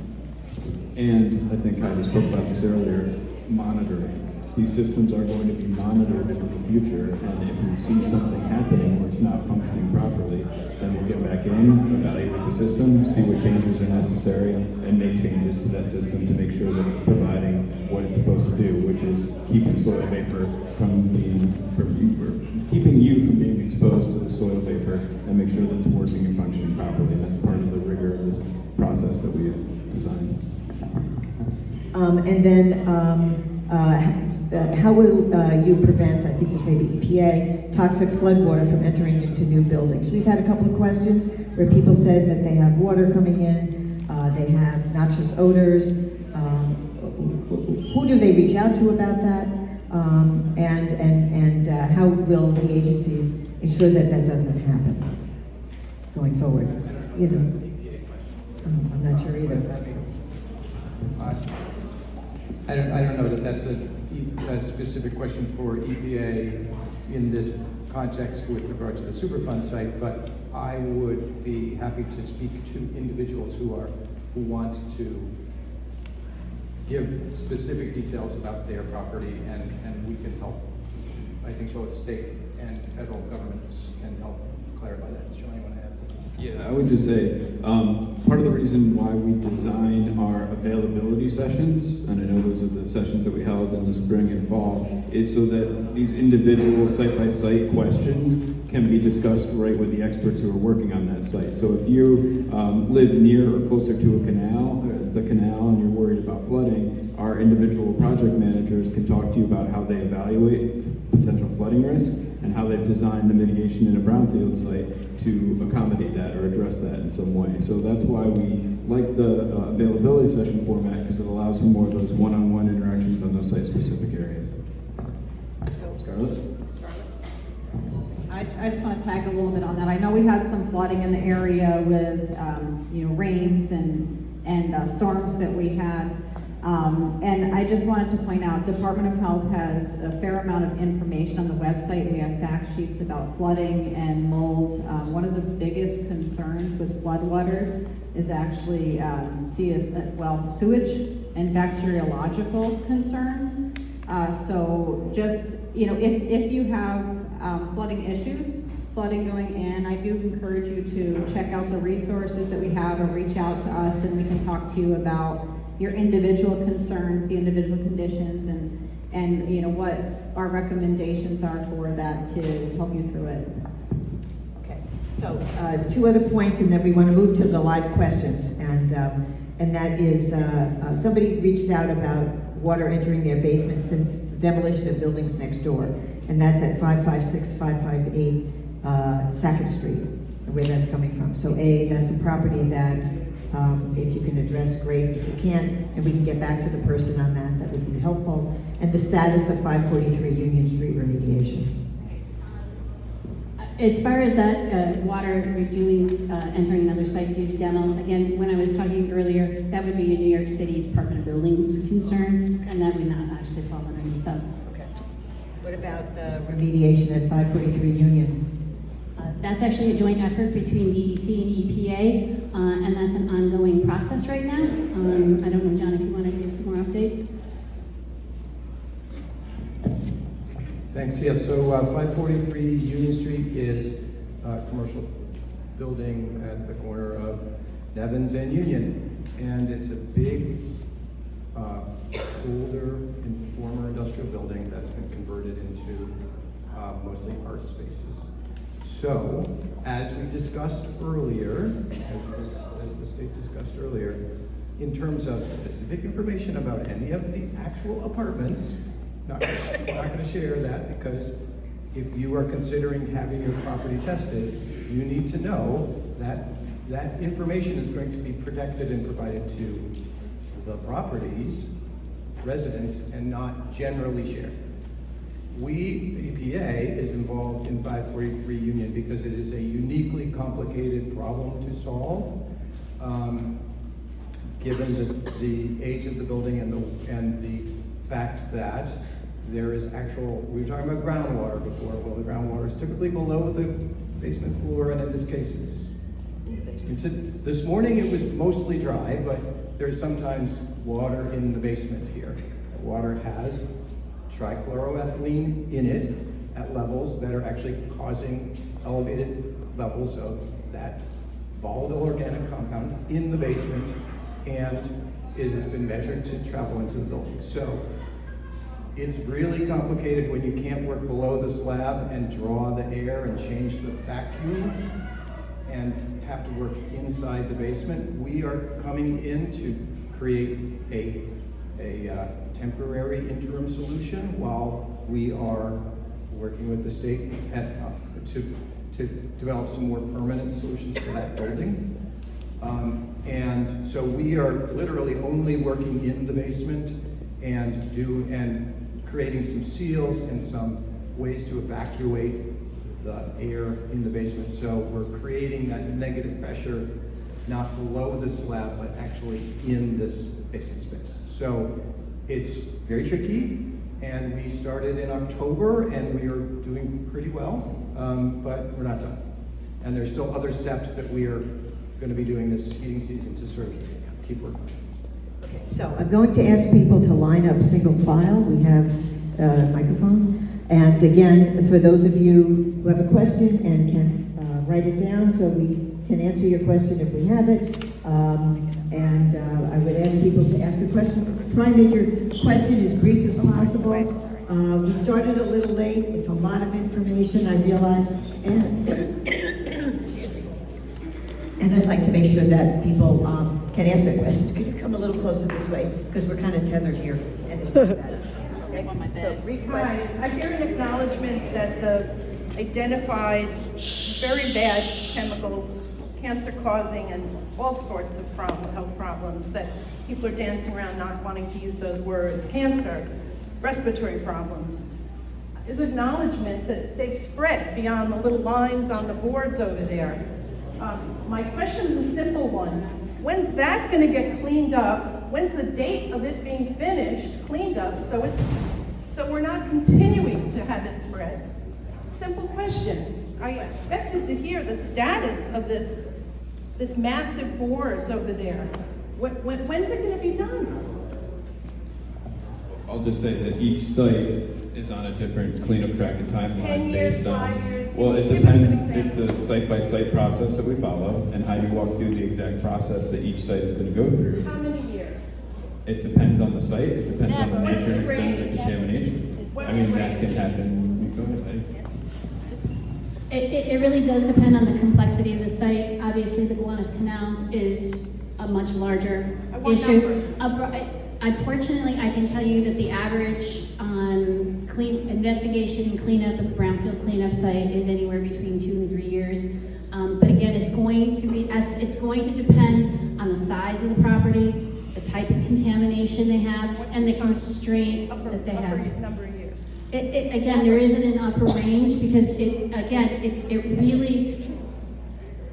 D: And I think Heidi spoke about this earlier, monitoring. These systems are going to be monitored in the future, and if we see something happening where it's not functioning properly, then we'll get back in, evaluate the system, see what changes are necessary, and make changes to that system to make sure that it's providing what it's supposed to do, which is keeping soil vapor keeping you from being exposed to the soil vapor, and make sure that it's working and functioning properly. And that's part of the rigor of this process that we've designed.
G: How will you prevent, I think this may be EPA, toxic floodwater from entering into new buildings? We've had a couple of questions where people said that they have water coming in, they have noxious odors. Who do they reach out to about that? And how will the agencies ensure that that doesn't happen going forward? You know, I'm not sure either.
H: I don't know that that's a specific question for EPA in this context with regard to the Superfund site, but I would be happy to speak to individuals who want to give specific details about their property, and we can help. I think both state and federal governments can help clarify that. Sean, you want to add something?
D: Yeah, I would just say, part of the reason why we design our availability sessions, and I know those are the sessions that we held in the spring and fall, is so that these individual site-by-site questions can be discussed right with the experts who are working on that site. So if you live near or closer to the canal, and you're worried about flooding, our individual project managers can talk to you about how they evaluate potential flooding risk and how they've designed the mitigation in a brownfield site to accommodate that or address that in some way. So that's why we like the availability session format, because it allows for more of those one-on-one interactions on those site-specific areas. Scarlett?
F: I just want to tag a little bit on that. I know we had some flooding in the area with, rains and storms that we had. And I just wanted to point out, Department of Health has a fair amount of information on the website. We have fact sheets about flooding and mold. One of the biggest concerns with floodwaters is actually sewage and bacteriological concerns. So just, if you have flooding issues, flooding going in, I do encourage you to check out the resources that we have or reach out to us, and we can talk to you about your individual concerns, the individual conditions, and what our recommendations are for that to help you through it.
G: Okay. So two other points, and then we want to move to the live questions. And that is, somebody reached out about water entering their basement since the demolition of buildings next door, and that's at 556, 558 2nd Street, where that's coming from. So that's a property that If you can address, great. If you can't, and we can get back to the person on that, that would be helpful. And the status of 543 Union Street remediation.
A: As far as that water redoing, entering another site due to demo, again, when I was talking earlier, that would be a New York City Department of Buildings concern, and that would not actually fall underneath us.
C: Okay. What about the
G: Remediation at 543 Union.
A: That's actually a joint effort between DEC and EPA, and that's an ongoing process right now. I don't know, John, if you want to give some more updates.
H: Thanks. Yeah, so 543 Union Street is a commercial building at the corner of Nevins and Union. And it's a big, older and former industrial building that's been converted into mostly art spaces. So, as we discussed earlier, as the state discussed earlier, in terms of specific information about any of the actual apartments, we're not going to share that, because if you are considering having your property tested, you need to know that that information is going to be protected and provided to the property's residents and not generally shared. We, EPA, is involved in 543 Union because it is a uniquely complicated problem to solve, given the age of the building and the fact that there is actual, we were talking about groundwater before. Well, the groundwater is typically below the basement floor, and in this case, this morning it was mostly dry, but there's sometimes water in the basement here. The water has trichloroethylene in it at levels that are actually causing elevated levels of that volatile organic compound in the basement, and it has been measured to travel into the building. So it's really complicated when you can't work below the slab and draw the air and change the vacuum and have to work inside the basement. We are coming in to create a temporary interim solution while we are working with the state to develop some more permanent solutions for that building. And so we are literally only working in the basement and creating some seals and some ways to evacuate the air in the basement. So we're creating that negative pressure not below the slab, but actually in this basement space. So it's very tricky, and we started in October, and we are doing pretty well, but we're not done. And there's still other steps that we are going to be doing this heating season to sort of keep working.
C: Okay, so
G: I'm going to ask people to line up single file. We have microphones. And again, for those of you who have a question and can write it down so we can answer your question if we have it. I would ask people to ask a question. Try and make your question as brief as possible. We started a little late. It's a lot of information, I realize. And I'd like to make sure that people can ask their questions. Could you come a little closer this way? Because we're kind of tethered here. And it's bad. So brief
J: Hi,
G: question.
J: I hear an acknowledgement that the identified very bad chemicals, cancer-causing and all sorts of health problems, that people are dancing around not wanting to use those words, cancer, respiratory problems. There's acknowledgement that they've spread beyond the little lines on the boards over there. My question is a simple one. When's that going to get cleaned up? When's the date of it being finished, cleaned up, so we're not continuing to have it spread? Simple question. I expected to hear the status of this massive boards over there. When's it going to be done?
D: I'll just say that each site is on a different cleanup track and
J: 10
D: timeline
J: years,
D: based on.
J: 5 years?
D: Well, it
J: Give us an
D: depends.
J: example.
D: It's a site-by-site process that we follow, and Heidi walked through the exact process that each site is going to go through.
J: How many years?
D: It depends on the site. It depends on the
J: What's
D: nature and
J: the
D: extent of the
J: rate?
D: contamination.
J: What's
D: I mean,
J: the
D: that
J: rate?
D: can happen. Go ahead, Heidi.
A: It really does depend on the complexity of the site. Obviously, the Gowanus Canal is a much larger
J: What
A: issue.
J: number?
A: Unfortunately, I can tell you that the average investigation and cleanup of the brownfield cleanup site is anywhere between 2 and 3 years. But again, it's going to depend on the size of the property, the type of contamination they have, and the constraints that they have.
J: Number of years.
A: Again, there isn't an upper range because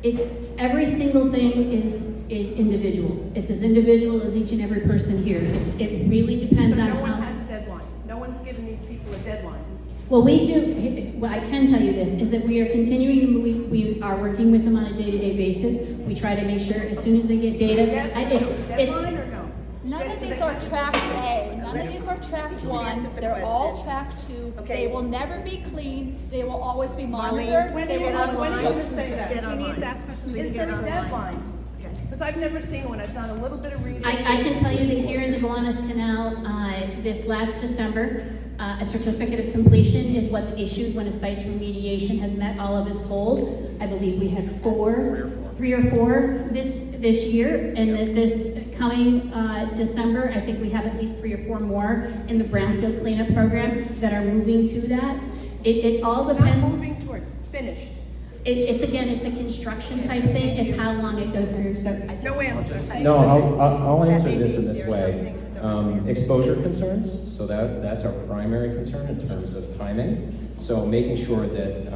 A: it's every single thing is individual. It's as individual as each and every person here. It really depends
J: So
A: on
J: no one
A: how.
J: has a deadline. No one's given these people a deadline.
A: Well, we do. Well, I can tell you this is that we are continuing to move. We are working with them on a day-to-day basis. We try to make sure as soon as they get data.
J: Yes, deadline or no?
K: None of these are track A, none of these are track one, they're all track two.
C: Okay.
K: They will never be clean, they will always be
C: Marlene,
K: monitored.
J: When
K: They
J: are you
K: will
C: get
K: always
C: online.
J: going to
K: be-
J: say that?
C: Get online.
J: Is there a deadline? Because I've never seen one. I've done a little bit of reading.
A: I can tell you that here in the Gowanus Canal, this last December, a certificate of completion is what's issued when a site's remediation has met all of its goals. I believe we had 3 or 4 this year, and that this coming December, I think we have at least 3 or 4 more in the brownfield cleanup program that are moving to that. It all depends.
J: Not moving toward finished.
A: It's a construction type thing. It's how long it goes through. So
J: No answer.
B: No, I'll answer this in this way. Exposure concerns, so that's our primary concern in terms of timing. So making sure that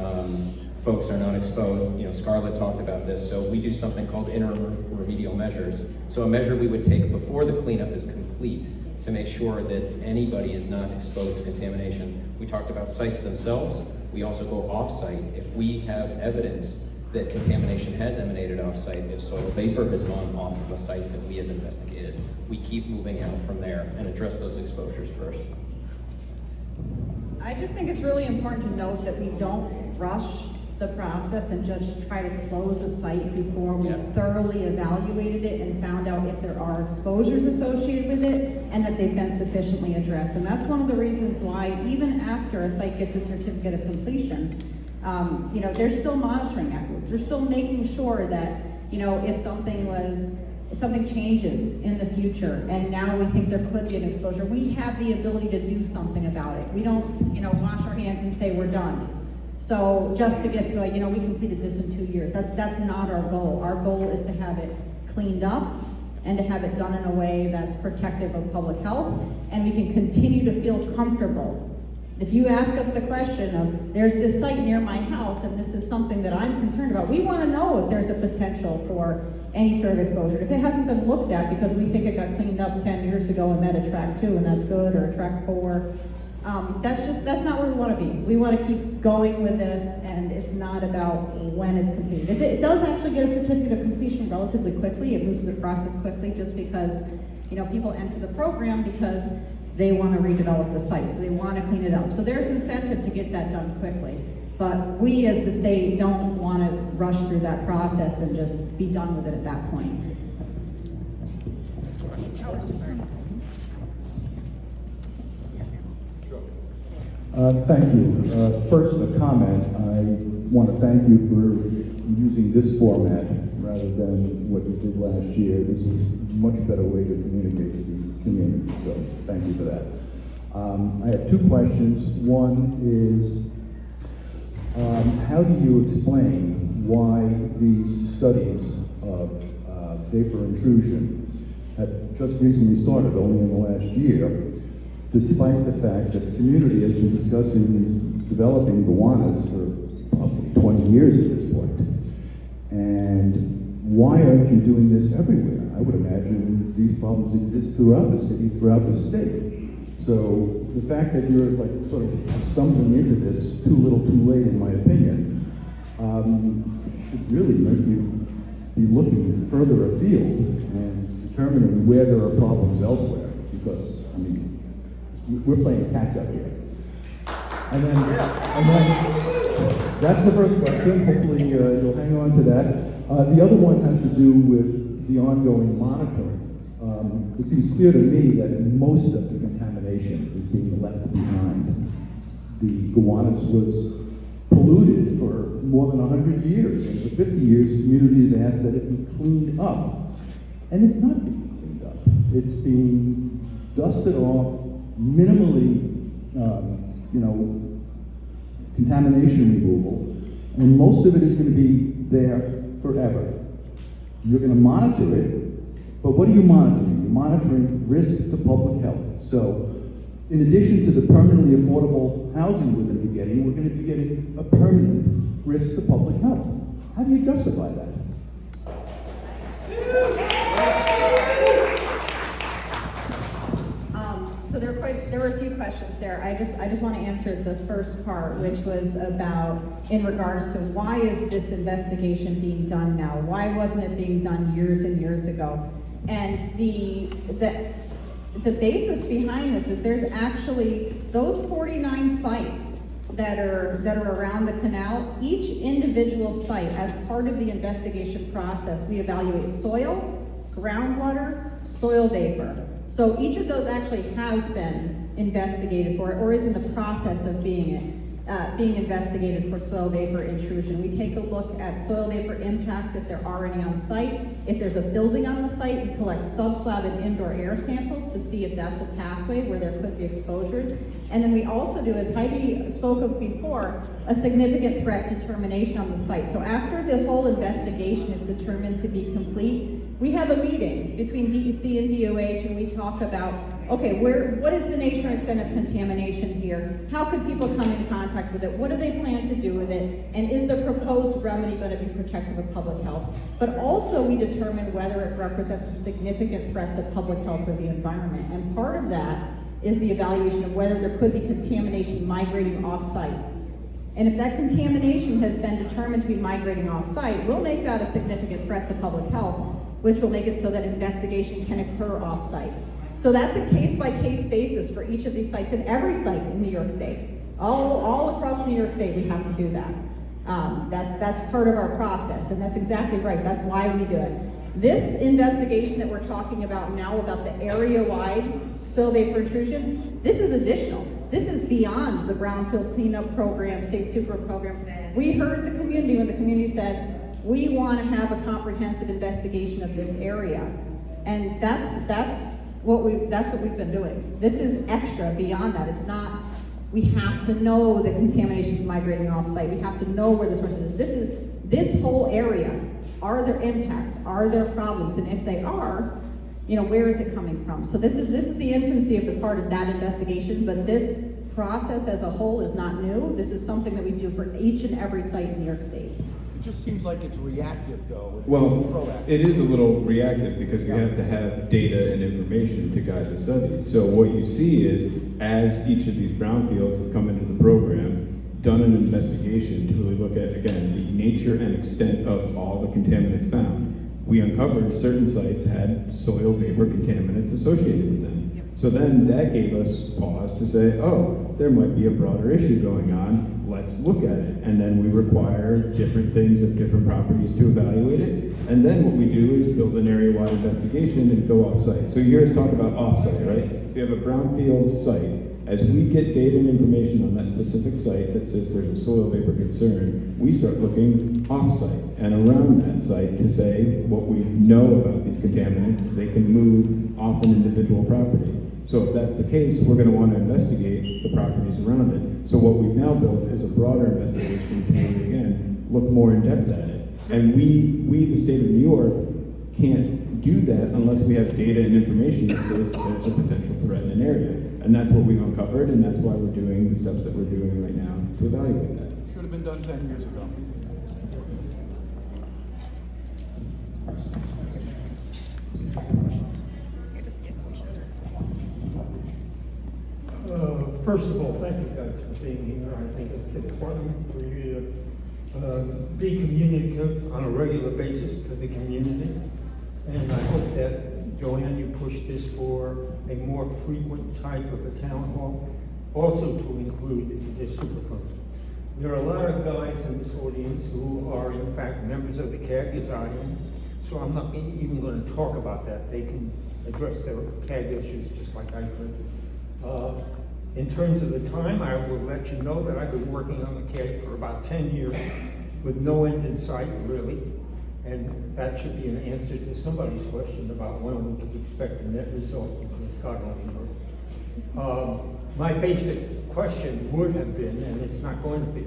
B: folks are not exposed. Scarlett talked about this. So we do something called interim remedial measures. So a measure we would take before the cleanup is complete to make sure that anybody is not exposed to contamination. We talked about sites themselves. We also go off-site. If we have evidence that contamination has emanated off-site, if soil vapor has gone off of a site that we have investigated, we keep moving out from there and address those exposures first.
F: I just think it's really important to note that we don't rush the process and just try to close a site before we've thoroughly evaluated it and found out if there are exposures associated with it and that they've been sufficiently addressed. And that's one of the reasons why even after a site gets a certificate of completion, they're still monitoring afterwards. They're still making sure that, if something changes in the future and now we think there could be an exposure, we have the ability to do something about it. We don't, wash our hands and say we're done. So just to get to we completed this in 2 years. That's not our goal. Our goal is to have it cleaned up and to have it done in a way that's protective of public health, and we can continue to feel comfortable. If you ask us the question of, there's this site near my house and this is something that I'm concerned about, we want to know if there's a potential for any sort of exposure. If it hasn't been looked at because we think it got cleaned up 10 years ago and met a track 2 and that's good, or a track 4, that's not where we want to be. We want to keep going with this, and it's not about when it's completed. It does actually get a certificate of completion relatively quickly. It moves through the process quickly just because, people enter the program because they want to redevelop the site, so they want to clean it up. So there's incentive to get that done quickly. But we as the state don't want to rush through that process and just be done with it at that point.
L: Thank you. First, a comment. I want to thank you for using this format rather than what you did last year. This is a much better way to communicate with the community, so thank you for that. I have 2 questions. One is, how do you explain why these studies of vapor intrusion have just recently started, only in the last year, despite the fact that the community has been discussing developing Gowanus for probably 20 years at this point? And why aren't you doing this everywhere? I would imagine these problems exist throughout the city, throughout the state. So the fact that you're sort of stumbling into this too little too late, in my opinion, should really make you be looking further afield and determining where there are problems elsewhere, because, we're playing catch up here. And then that's the first question. Hopefully you'll hang on to that. The other one has to do with the ongoing monitoring. It seems clear to me that most of the contamination is being left behind. The Gowanus was polluted for more than 100 years, and for 50 years, communities asked that it be cleaned up. And it's not being cleaned up. It's being dusted off, minimally contamination removal, and most of it is going to be there forever. You're going to monitor it, but what are you monitoring? You're monitoring risk to public health. So, in addition to the permanently affordable housing we're going to be getting, we're going to be getting a permanent risk to public health. How do you justify that?
F: So there were a few questions there. I just want to answer the first part, which was about in regards to why is this investigation being done now? Why wasn't it being done years and years ago? And the basis behind this is there's actually those 49 sites that are around the canal. Each individual site, as part of the investigation process, we evaluate soil, groundwater, soil vapor. So each of those actually has been investigated for, or is in the process of being investigated for soil vapor intrusion. We take a look at soil vapor impacts if there are any on site. If there's a building on the site, we collect subslab and indoor air samples to see if that's a pathway where there could be exposures. And then we also do, as Heidi spoke of before, a significant threat determination on the site. So after the whole investigation is determined to be complete, we have a meeting between DEC and DOH, and we talk about, okay, what is the nature and extent of contamination here? How could people come in contact with it? What do they plan to do with it? And is the proposed remedy going to be protective of public health? But also we determine whether it represents a significant threat to public health or the environment. And part of that is the evaluation of whether there could be contamination migrating off-site. And if that contamination has been determined to be migrating off-site, we'll make that a significant threat to public health, which will make it so that investigation can occur off-site. So that's a case-by-case basis for each of these sites, and every site in New York State. All across New York State, we have to do that. That's part of our process, and that's exactly right. That's why we do it. This investigation that we're talking about now, about the area-wide soil vapor intrusion, this is additional. This is beyond the Brownfield Cleanup Program, State Super Program. We heard the community when the community said, we want to have a comprehensive investigation of this area. And that's what we've been doing. This is extra beyond that. It's not, we have to know that contamination is migrating off-site. We have to know where the source is. This whole area. Are there impacts? Are there problems? And if they are, where is it coming from? So this is the infancy of the part of that investigation, but this process as a whole is not new. This is something that we do for each and every site in New York State.
H: It just seems like it's reactive, though.
D: Well, it is a little reactive because you have to have data and information to guide the studies. So what you see is, as each of these brownfields have come into the program, done an investigation to really look at, again, the nature and extent of all the contaminants found. We uncovered certain sites had soil vapor contaminants associated with them. So then that gave us pause to say, oh, there might be a broader issue going on, let's look at it. And then we require different things of different properties to evaluate it. And then what we do is build an area-wide investigation and go off-site. So you hear us talk about off-site, right? So you have a brownfield site. As we get data and information on that specific site that says there's a soil vapor concern, we start looking off-site and around that site to say what we know about these contaminants, they can move off an individual property. So if that's the case, we're going to want to investigate the properties around it. So what we've now built is a broader investigation to really, again, look more in depth at it. And we, the state of New York, can't do that unless we have data and information that says there's a potential threat in an area. And that's what we've uncovered, and that's why we're doing the steps that we're doing right now to evaluate that.
H: Should have been done 10 years ago.
M: First of all, thank you guys for being here. I think it's important for you to be communicative on a regular basis to the community. And I hope that, Joanne, you push this for a more frequent type of a town hall, also to include the Superfund. There are a lot of guys in this audience who are in fact members of the CAG, as I am, so I'm not even going to talk about that. They can address their CAG issues just like I could. In terms of the time, I will let you know that I've been working on the CAG for about 10 years with no end in sight, really. And that should be an answer to somebody's question about when we can expect a net result, because God only knows. My basic question would have been, and it's not going to be,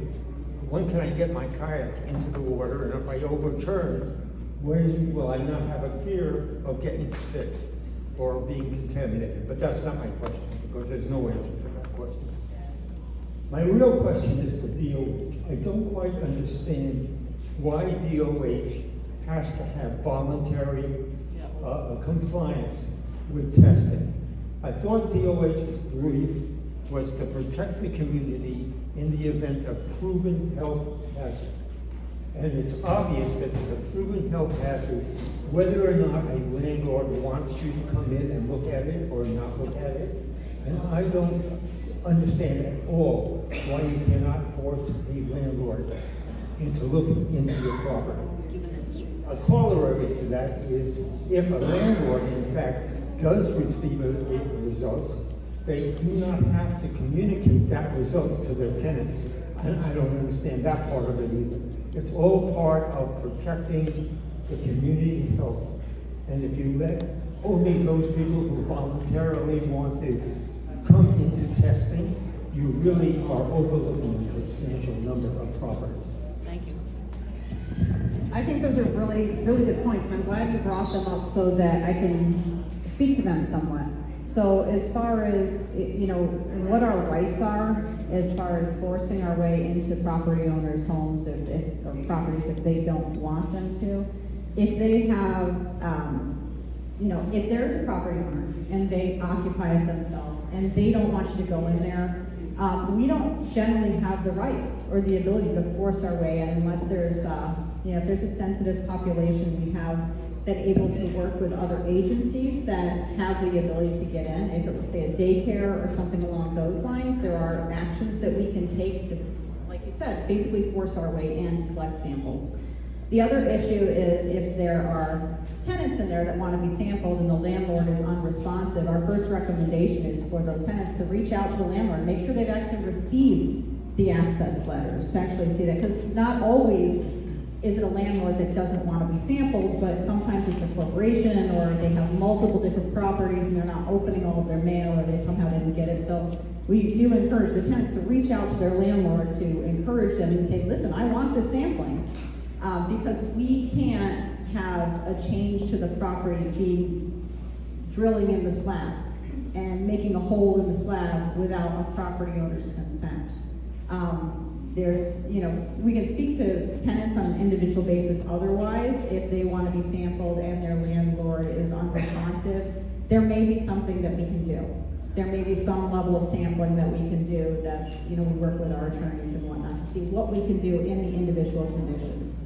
M: when can I get my kayak into the water, and if I overturn, when will I not have a fear of getting sick or being contaminated? But that's not my question, because there's no answer to that question. My real question is for DOH. I don't quite understand why DOH has to have voluntary compliance with testing. I thought DOH's brief was to protect the community in the event of proven health hazard. And it's obvious that there's a proven health hazard, whether or not a landlord wants you to come in and look at it or not look at it. And I don't understand at all why you cannot force the landlord into looking into your property. A corollary to that is if a landlord, in fact, does receive the results, they do not have to communicate that result to their tenants. And I don't understand that part of it either. It's all part of protecting the community health. And if you let only those people who voluntarily want to come into testing, you really are overlooking a substantial number of properties.
A: Thank you.
F: I think those are really, really good points, and I'm glad you brought them up so that I can speak to them somewhat. So as far as, what our rights are, as far as forcing our way into property owners' homes or properties if they don't want them to, if they have, if there's a property owner and they occupy it themselves and they don't want you to go in there, we don't generally have the right or the ability to force our way in unless there's, if there's a sensitive population, we have been able to work with other agencies that have the ability to get in. If it was, say, a daycare or something along those lines, there are actions that we can take to, like you said, basically force our way in to collect samples. The other issue is if there are tenants in there that want to be sampled and the landlord is unresponsive, our first recommendation is for those tenants to reach out to the landlord and make sure they've actually received the access letters to actually see that, because not always is it a landlord that doesn't want to be sampled, but sometimes it's a corporation or they have multiple different properties and they're not opening all of their mail or they somehow didn't get it. So we do encourage the tenants to reach out to their landlord to encourage them and say, listen, I want this sampling, because we can't have a change to the property being drilling in the slab and making a hole in the slab without a property owner's consent. We can speak to tenants on an individual basis otherwise if they want to be sampled and their landlord is unresponsive. There may be something that we can do. There may be some level of sampling that we can do that's, we work with our attorneys and whatnot to see what we can do in the individual conditions.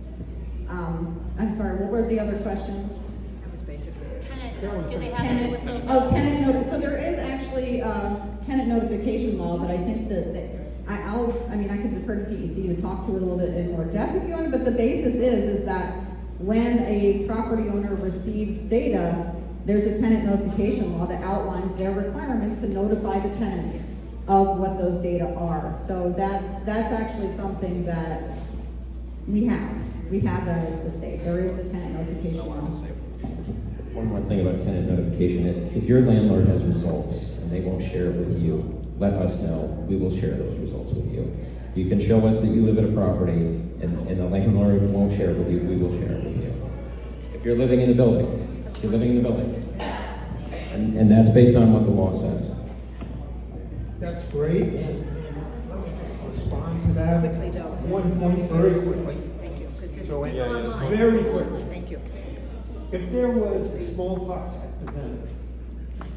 F: I'm sorry, what were the other questions?
C: That was basically it.
K: Tenant, do they have to with the?
F: Oh, tenant notice. So there is actually tenant notification law, but I think that I could defer to DEC to talk to it a little bit in more depth if you want, but the basis is that when a property owner receives data, there's a tenant notification law that outlines their requirements to notify the tenants of what those data are. So that's actually something that we have. We have that as the state. There is the tenant notification law.
B: One more thing about tenant notification. If your landlord has results and they won't share it with you, let us know. We will share those results with you. If you can show us that you live at a property and the landlord won't share it with you, we will share it with you. If you're living in the building, you're living in the building. And that's based on what the law says.
M: That's great, and let me just respond to that.
C: Quickly, though.
M: One point very quickly.
C: Thank you. 'Cause this is
M: So,
C: online.
M: very quickly.
C: Thank you.
M: If there was a smallpox epidemic,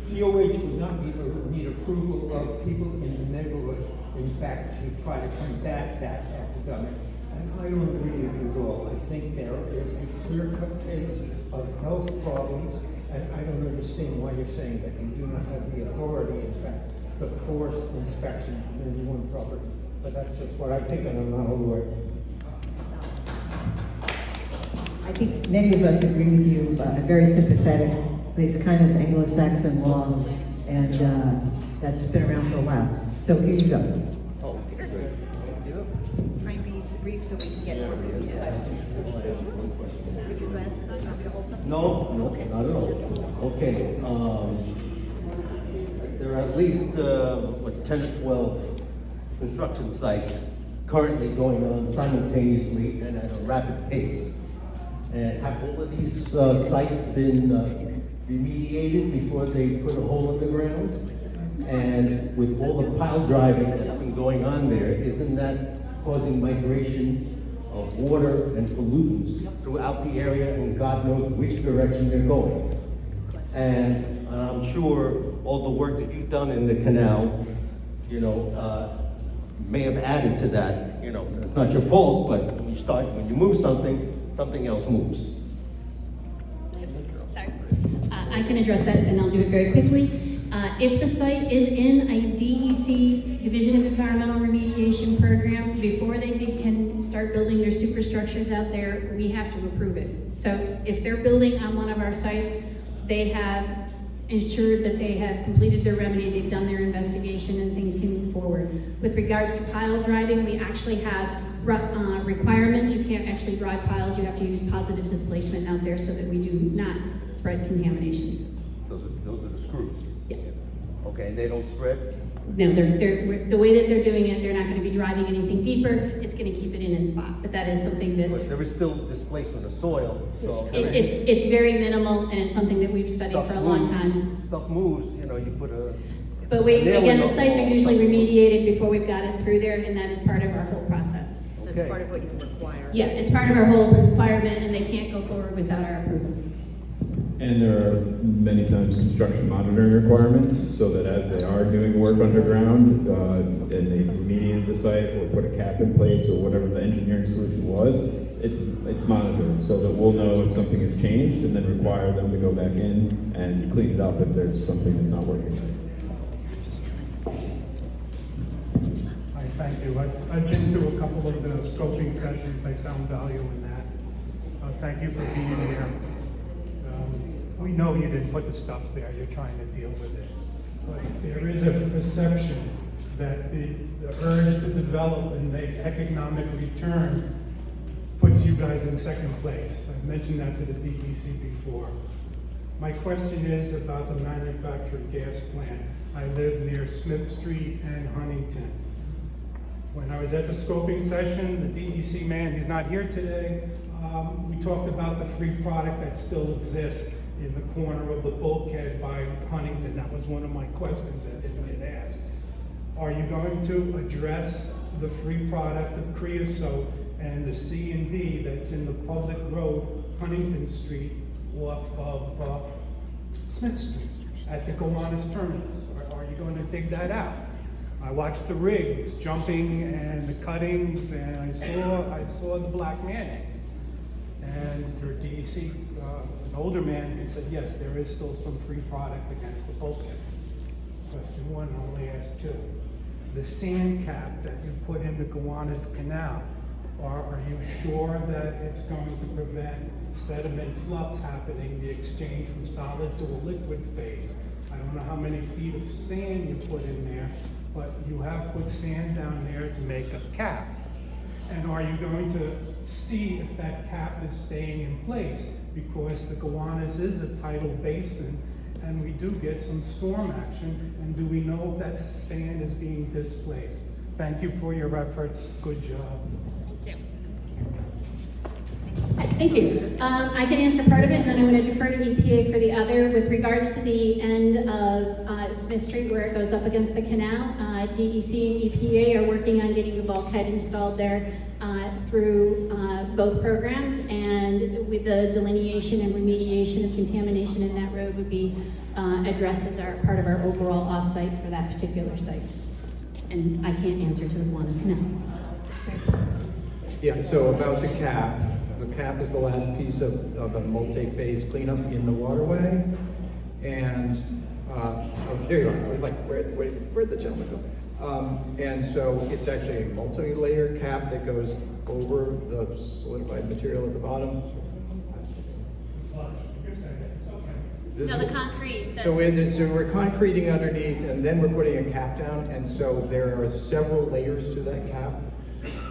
M: DOH would not need approval of people in the neighborhood, in fact, to try to combat that epidemic. And I don't agree with you at all. I think there is a clear-cut case of health problems, and I don't understand why you're saying that you do not have the authority, in fact, to force inspection from any one property. But that's just what I think, and I'm not a lawyer.
G: I think many of us agree with you, very sympathetic, but it's kind of Anglo-Saxon law, and that's been around for a while. So here you go.
C: Oh, very good. Try and be brief so we can get more questions. With your glasses on, you want me to hold something?
N: No, not at all. Okay, there are at least 10 to 12 construction sites currently going on simultaneously and at a rapid pace. And have all of these sites been remediated before they put a hole in the ground? And with all the pile driving that's been going on there, isn't that causing migration of water and pollutants throughout the area, and God knows which direction they're going? And I'm sure all the work that you've done in the canal, may have added to that. It's not your fault, but when you move something, something else moves.
A: Sorry. I can address that, and I'll do it very quickly. If the site is in a DEC, Division of Environmental Remediation program, before they can start building their superstructures out there, we have to approve it. So if they're building on one of our sites, they have ensured that they have completed their remedy, they've done their investigation, and things can move forward. With regards to pile driving, we actually have requirements. You can't actually drive piles, you have to use positive displacement out there so that we do not spread contamination.
N: Those are the screws.
A: Yeah.
N: Okay, and they don't spread?
A: No, the way that they're doing it, they're not going to be driving anything deeper. It's going to keep it in its spot. But that is something that
N: But there is still displacement of soil. So
A: it's very minimal, and it's something that we've studied for a long time.
N: Stuff moves, you put a...
A: But the sites are usually remediated before we've got it through there, and that is part of our whole process.
C: So it's part of what you require.
A: Yeah, it's part of our whole requirement, and they can't go forward without our approval.
D: And there are many times construction monitoring requirements, so that as they are doing work underground, and they've remediated the site or put a cap in place or whatever the engineering solution was, it's monitored so that we'll know if something has changed and then require them to go back in and clean it up if there's something that's not working.
O: Hi, thank you. I've been to a couple of the scoping sessions. I found value in that. Thank you for being here. We know you didn't put the stuff there, you're trying to deal with it. But there is a perception that the urge to develop and make economic return puts you guys in second place. I've mentioned that to the DEC before. My question is about the manufactured gas plant. I live near Smith Street and Huntington. When I was at the scoping session, the DEC man, he's not here today, we talked about the free product that still exists in the corner of the bulkhead by Huntington. That was one of my questions that didn't get asked. Are you going to address the free product of creosote and the C&D that's in the public road, Huntington Street, off of Smith Street at the Gowanus terminus? Are you going to dig that out? I watched the rigs jumping and the cuttings, and I saw the black mayonnaise. And your DEC, an older man, he said, yes, there is still some free product against the bulkhead. Question one, I only asked two. The sand cap that you put in the Gowanus Canal, are you sure that it's going to prevent sediment flux happening, the exchange from solid to a liquid phase? I don't know how many feet of sand you put in there, but you have put sand down there to make a cap. And are you going to see if that cap is staying in place? Because the Gowanus is a tidal basin, and we do get some storm action, and do we know if that sand is being displaced? Thank you for your efforts. Good job.
A: Thank you. I can answer part of it, and then I'm going to defer to EPA for the other. With regards to the end of Smith Street, where it goes up against the canal, DEC and EPA are working on getting the bulkhead installed there through both programs, and with the delineation and remediation of contamination in that road would be addressed as part of our overall off-site for that particular site. And I can't answer to the Gowanus Canal.
H: Yeah, so about the cap is the last piece of a multi-phase cleanup in the waterway. And there you are. I was like, where'd the gentleman go? And so it's actually a multi-layer cap that goes over the solidified material at the bottom.
K: No, the concrete.
H: So we're concreting underneath, and then we're putting a cap down, and so there are several layers to that cap.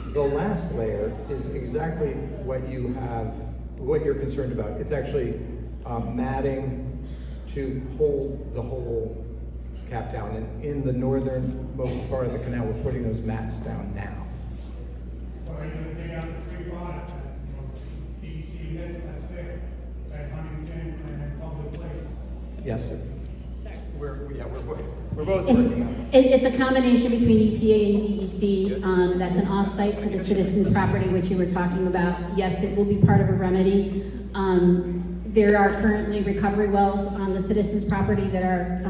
H: The last layer is exactly what you're concerned about. It's actually matting to hold the whole cap down. And in the northernmost part of the canal, we're putting those mats down now.
O: Well, are you gonna take out the 3 bonnets, DEC units that's there, at Huntington and in public places?
H: Yes, sir. We're both
A: It's,
H: working on it.
A: it's a combination between EPA and DEC. That's an offsite to the citizens' property, which you were talking about. Yes, it will be part of a remedy. There are currently recovery wells on the citizens' property that are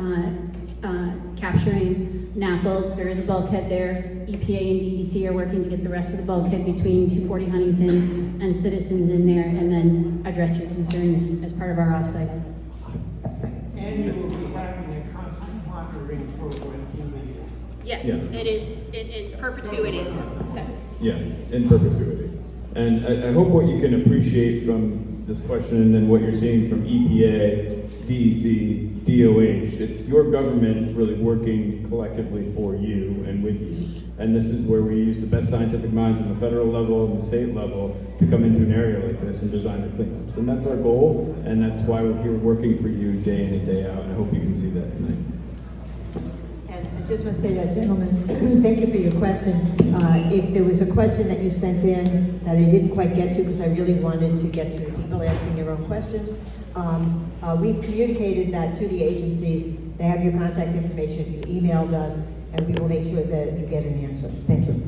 A: capturing NAPL. There is a bulkhead there. EPA and DEC are working to get the rest of the bulkhead between 240 Huntington and citizens in there, and then address your concerns as part of our offsite.
M: And you will be having a constant monitoring program through the years.
A: Yes, it is in perpetuity.
D: Yeah, in perpetuity. And I hope what you can appreciate from this question and what you're seeing from EPA, DEC, DOH, it's your government really working collectively for you and with you. And this is where we use the best scientific minds on the federal level and the state level to come into an area like this and design the cleanups. And that's our goal, and that's why we're here working for you day in and day out, and I hope you can see that tonight.
G: And I just want to say that, gentlemen, thank you for your question. If there was a question that you sent in that I didn't quite get to, because I really wanted to get to people asking their own questions, we've communicated that to the agencies. They have your contact information if you emailed us, and we will make sure that you get an answer. Thank you.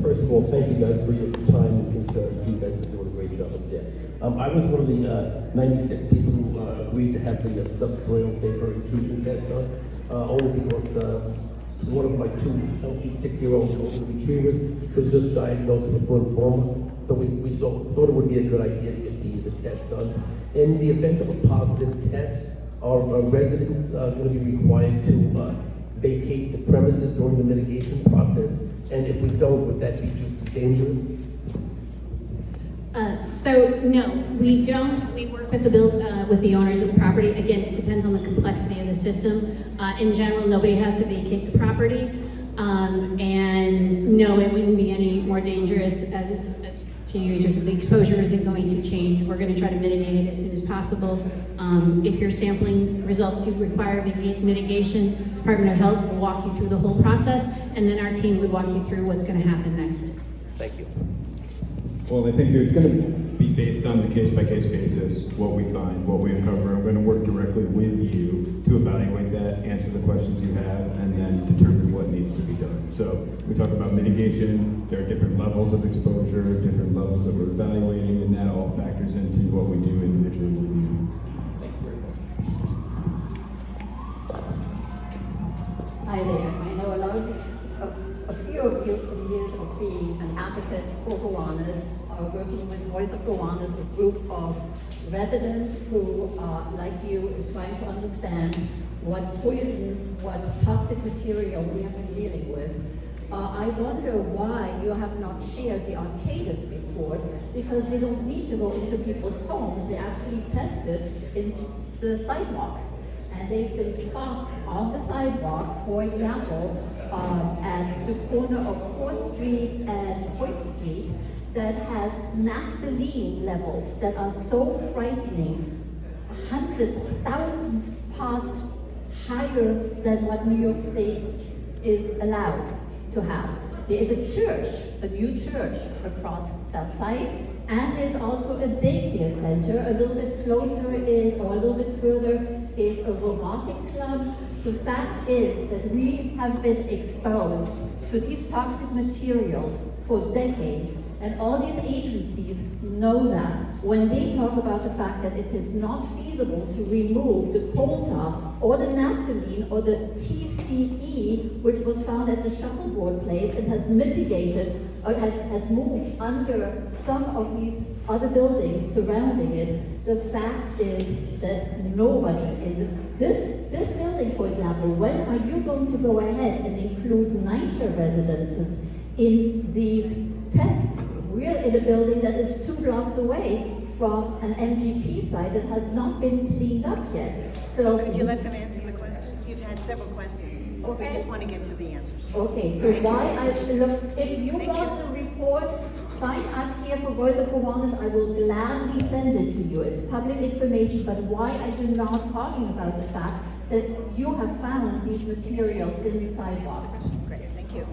N: First of all, thank you guys for your time and concern. You guys are doing a great job up there. I was one of the 96 people who agreed to have the subsoil vapor intrusion test done, only because one of my 2 healthy 6-year-old golden retrievers was just diagnosed with lymphoma. So we thought it would be a good idea to get the test done. In the event of a positive test, our residents are going to be required to vacate the premises during the mitigation process. And if we don't, would that be just as dangerous?
A: So no, we don't. We work with the owners of the property. Again, it depends on the complexity of the system. In general, nobody has to vacate the property, and no, it wouldn't be any more dangerous to use. The exposure isn't going to change. We're going to try to mitigate it as soon as possible. If your sampling results do require mitigation, Department of Health will walk you through the whole process, and then our team would walk you through what's going to happen next.
N: Thank you.
D: Well, I think it's going to be based on the case-by-case basis, what we find, what we uncover. I'm going to work directly with you to evaluate that, answer the questions you have, and then determine what needs to be done. So we talk about mitigation. There are different levels of exposure, different levels that we're evaluating, and that all factors into what we do individually with you.
N: Thank you very much.
P: Hi there. I know a few of you from years of being an advocate for Gowanus, working with Voice of Gowanus, a group of residents who, like you, is trying to understand what poisons, what toxic material we have been dealing with. I wonder why you have not shared the Arcadis report, because they don't need to go into people's homes. They actually tested in the sidewalks. And there have been spots on the sidewalk, for example, at the corner of 4th Street and Hoyt Street, that has naphthalene levels that are so frightening, hundreds, thousands parts higher than what New York State is allowed to have. There is a church, a new church across that site, and there's also a daycare center. A little bit closer is, or a little bit further, is a robotic club. The fact is that we have been exposed to these toxic materials for decades, and all these agencies know that. When they talk about the fact that it is not feasible to remove the coal tar or the naphthalene or the TCE, which was found at the shuffleboard place and has mitigated or has moved under some of these other buildings surrounding it, the fact is that nobody in this building, for example, when are you going to go ahead and include NYCHA residences in these tests? We're in a building that is 2 blocks away from an MGP site that has not been cleaned up yet. So
C: Could you let them answer the question? You've had several questions. We
P: Okay.
C: just want to get to the answers.
P: Okay, so why look, if you want the report, sign up here for Voice of Gowanus, I will gladly send it to you. It's public information, but why are you not talking about the fact that you have found these materials in the sidewalks?
C: Great, thank you.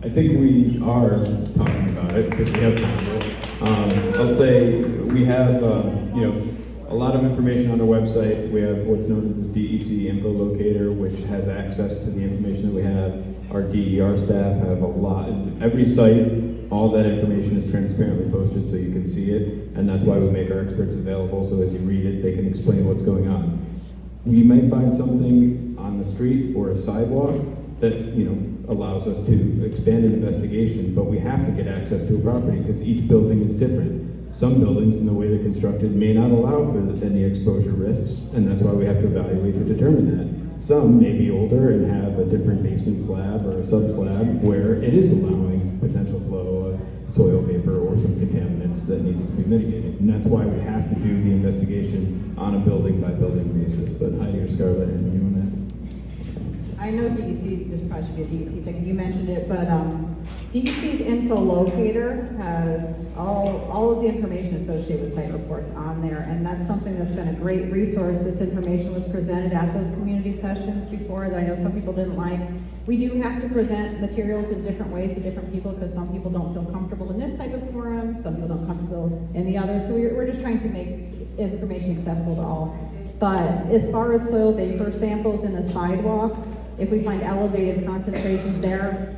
D: I think we are talking about it because we have found it. I'll say we have, a lot of information on our website. We have what's known as the DEC info locator, which has access to the information that we have. Our DER staff have a lot. Every site, all that information is transparently posted so you can see it, and that's why we make our experts available, so as you read it, they can explain what's going on. We may find something on the street or a sidewalk that, allows us to expand an investigation, but we have to get access to a property because each building is different. Some buildings, in the way they're constructed, may not allow for any exposure risks, and that's why we have to evaluate to determine that. Some may be older and have a different basement slab or a sub-slab where it is allowing potential flow of soil vapor or some contaminants that needs to be mitigated. And that's why we have to do the investigation on a building-by-building basis. But Heidi or Scarlett, anything you want to add?
F: I know DEC, this probably should be a DEC thing, you mentioned it, but DEC's info locator has all of the information associated with site reports on there, and that's something that's been a great resource. This information was presented at those community sessions before that I know some people didn't like. We do have to present materials in different ways to different people because some people don't feel comfortable in this type of forum, some people don't feel comfortable in the other, so we're just trying to make information accessible to all. But as far as soil vapor samples in a sidewalk, if we find elevated concentrations there,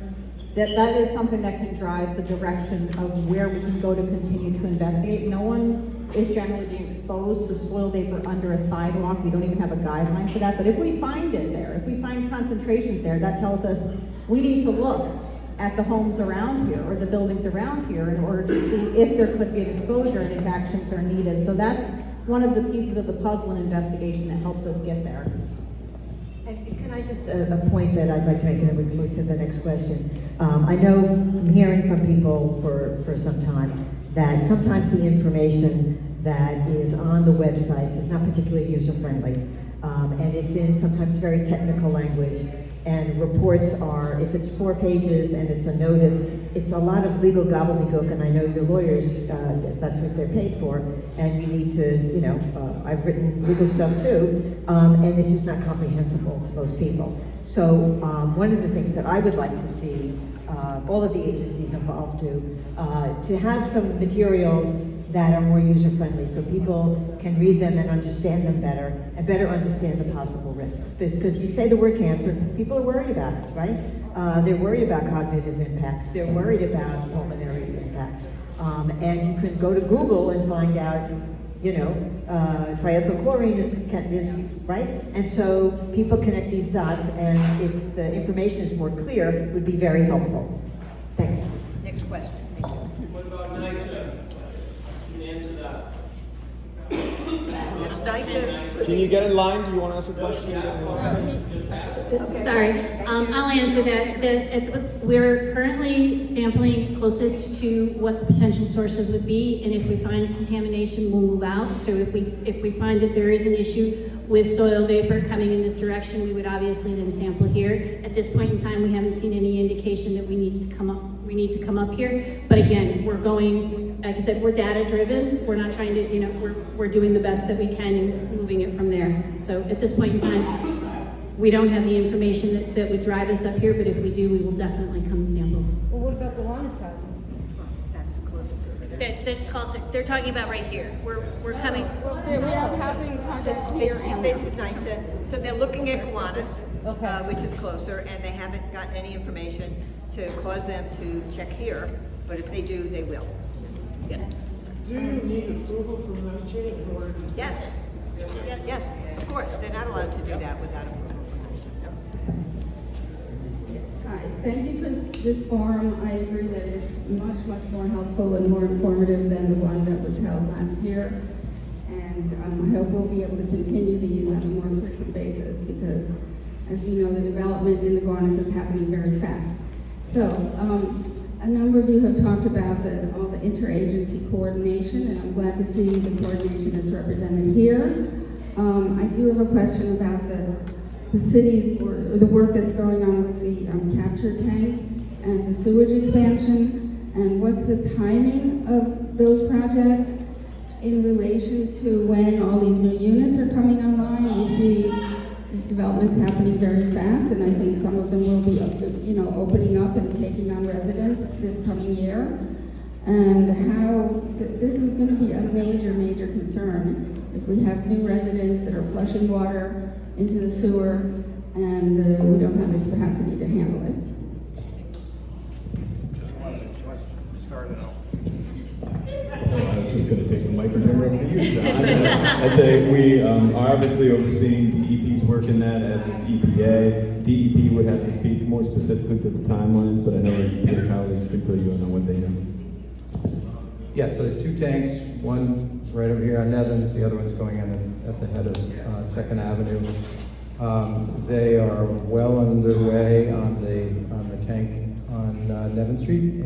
F: that is something that can drive the direction of where we can go to continue to investigate. No one is generally being exposed to soil vapor under a sidewalk. We don't even have a guideline for that. But if we find it there, if we find concentrations there, that tells us we need to look at the homes around here or the buildings around here in order to see if there could be an exposure and if actions are needed. So that's one of the pieces of the puzzle in investigation that helps us get there.
G: Can I just, a point that I'd like to make, and then we can move to the next question. I know from hearing from people for some time that sometimes the information that is on the websites is not particularly user-friendly. And it's in sometimes very technical language. And reports are, if it's 4 pages and it's a notice, it's a lot of legal gobbledygook, and I know your lawyers, that's what they're paid for, and you need to, I've written legal stuff too, and it's just not comprehensible to most people. So one of the things that I would like to see all of the agencies involved do, to have some materials that are more user-friendly so people can read them and understand them better and better understand the possible risks. Because you say the word cancer, people are worried about it, right? They're worried about cognitive impacts. They're worried about pulmonary impacts. And you can go to Google and find out, triethylchlorine is, right? And so people connect these dots, and if the information is more clear, it would be very helpful. Thanks.
C: Next question. Thank you.
I: What about NYSHA? Can you answer that?
C: NYSHA.
I: Can you get in line? Do you want to ask a question?
A: Sorry, I'll answer that. We're currently sampling closest to what the potential sources would be, and if we find contamination, we'll move out. So if we find that there is an issue with soil vapor coming in this direction, we would obviously then sample here. At this point in time, we haven't seen any indication that we need to come up here. But again, we're going, like I said, we're data driven. We're not trying to, we're doing the best that we can and moving it from there. So at this point in time, we don't have the information that would drive us up here, but if we do, we will definitely come and sample.
K: Well, what about the Gowanus houses?
C: That's closer.
A: That's closer. They're talking about right here. We're coming.
K: Well, we have housing projects here and
C: This is NYSHA. So they're looking at Gowanus,
K: Okay.
C: which is closer, and they haven't gotten any information to cause them to check here, but if they do, they will.
A: Yeah.
I: Do you need approval from NYSHA in order to?
C: Yes.
A: Yes.
C: Yes, of course. They're not allowed to do that without approval from NYSHA.
Q: Yes, hi. Thank you for this forum. I agree that it's much, much more helpful and more informative than the one that was held last year. And I hope we'll be able to continue these on a more frequent basis because, as we know, the development in the Gowanus is happening very fast. So, a number of you have talked about all the interagency coordination, and I'm glad to see the coordination that's represented here. I do have a question about the city's, or the work that's going on with the capture tank and the sewage expansion, and what's the timing of those projects in relation to when all these new units are coming online? We see these developments happening very fast, and I think some of them will be, opening up and taking on residents this coming year. And how this is going to be a major, major concern if we have new residents that are flushing water into the sewer and we don't have the capacity to handle it.
D: I was just going to take the mic and turn it over to you, John. I'd say we are obviously overseeing DEP's work in that, as is EPA. DEP would have to speak more specifically to the timelines, but I know our EPA colleagues can fill you in on what they know.
H: Yeah, so the 2 tanks, one right over here on Nevins, the other one's going in at the head of 2nd Avenue. They are well underway on the tank on Nevin Street,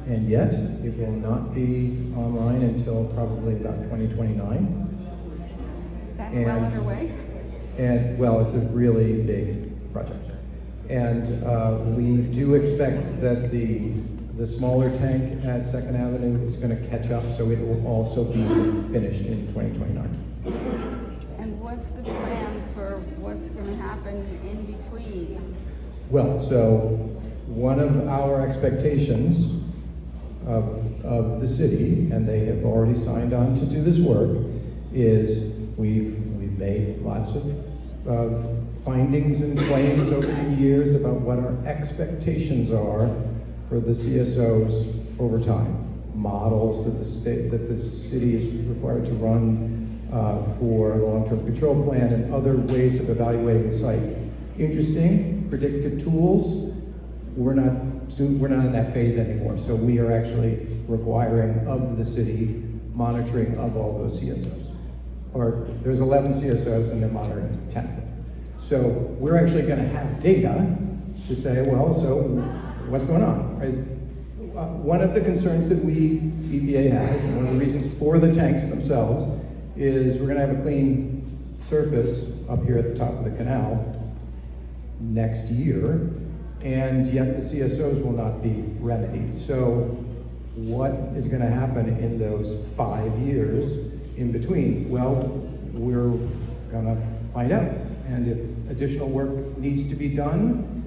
H: and yet it will not be online until probably about 2029.
K: That's well underway?
H: And, well, it's a really big project. And we do expect that the smaller tank at 2nd Avenue is going to catch up, so it will also be finished in 2029.
K: And what's the plan for what's going to happen in between?
H: Well, so one of our expectations of the city, and they have already signed on to do this work, is we've made lots of findings and claims over the years about what our expectations are for the CSOs over time. Models that the city is required to run for a long-term control plan and other ways of evaluating the site. Interesting, predictive tools, we're not in that phase anymore. So we are actually requiring of the city monitoring of all those CSOs. Or there's 11 CSOs and they're monitoring 10 of them. So we're actually going to have data to say, well, so what's going on? Right? One of the concerns that EPA has, and one of the reasons for the tanks themselves, is we're going to have a clean surface up here at the top of the canal next year, and yet the CSOs will not be remedied. So what is going to happen in those 5 years in between? Well, we're going to find out. And if additional work needs to be done,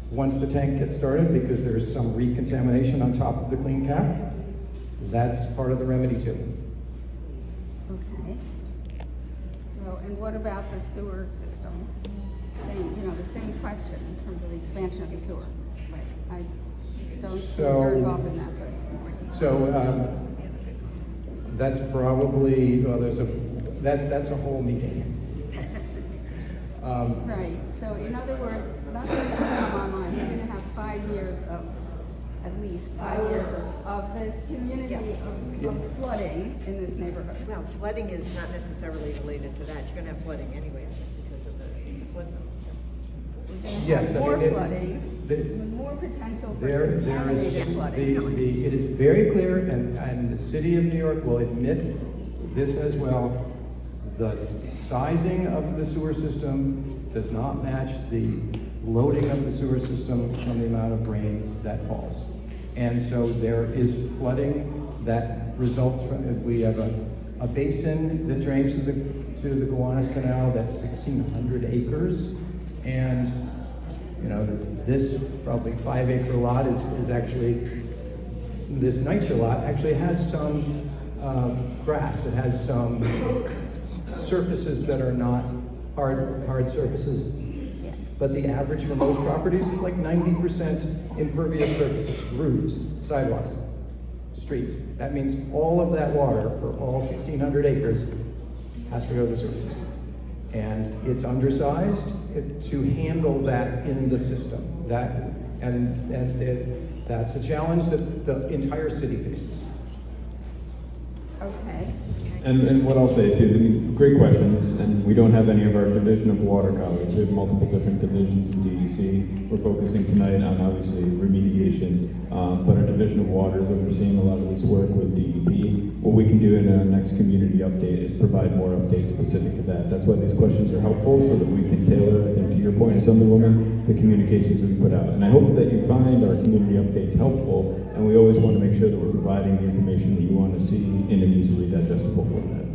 H: once the tank gets started, because there's some recontamination on top of the clean cap, that's part of the remedy too.
K: Okay. So, and what about the sewer system? The same question in terms of the expansion of the sewer. But I don't think you're involved in that.
H: So that's probably, that's a whole meeting.
K: Right. So in other words, that's going to come online. We're going to have 5 years of, at least 5 years of this community of flooding in this neighborhood.
C: Well, flooding is not necessarily related to that. You're going to have flooding anyway because of it's a flood zone.
K: We're going to
H: Yes,
K: have more
H: I mean,
K: flooding, with more potential for
H: there
K: contaminated
H: is
K: flooding.
H: it is very clear, and the city of New York will admit this as well. The sizing of the sewer system does not match the loading of the sewer system from the amount of rain that falls. And so there is flooding that results from it. We have a basin that drains to the Gowanus Canal that's 1,600 acres. And this probably 5-acre lot is actually, this NYCHA lot actually has some grass. It has some surfaces that are not hard surfaces. But the average for most properties is like 90% impervious surfaces, roofs, sidewalks, streets. That means all of that water for all 1,600 acres has to go to the sewer system. And it's undersized to handle that in the system. That's a challenge that the entire city faces.
K: Okay.
D: And what I'll say too, great questions, and we don't have any of our Division of Water colleagues. We have multiple different divisions in DEC. We're focusing tonight on obviously remediation, but our Division of Water is overseeing a lot of this work with DEP. What we can do in our next community update is provide more updates specific to that. That's why these questions are helpful, so that we can tailor, I think to your point, Assemblywoman, the communications that we put out. And I hope that you find our community updates helpful, and we always want to make sure that we're providing the information that you want to see in an easily digestible format.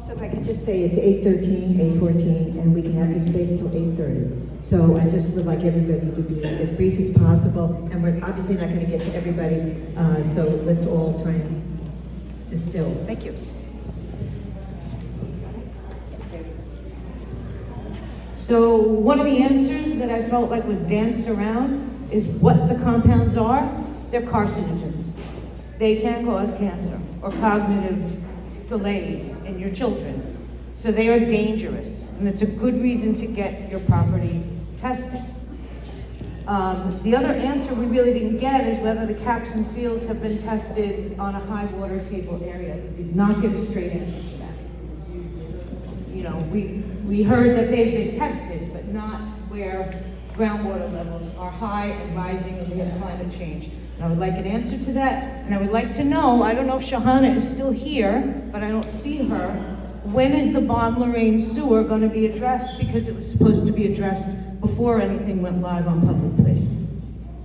G: So if I could just say, it's 8:13, 8:14, and we can have the space till 8:30. So I just would like everybody to be as brief as possible, and we're obviously not going to get to everybody, so let's all try and distill.
C: Thank you.
R: So one of the answers that I felt like was danced around is what the compounds are. They're carcinogens. They can cause cancer or cognitive delays in your children. So they are dangerous, and it's a good reason to get your property tested. The other answer we really didn't get is whether the caps and seals have been tested on a high water table area. We did not get a straight answer to that. You know, we heard that they've been tested, but not where groundwater levels are high and rising and we have climate change. And I would like an answer to that, and I would like to know, I don't know if Shahana is still here, but I don't see her. When is the Bon Lorraine sewer going to be addressed? Because it was supposed to be addressed before anything went live on Public Place.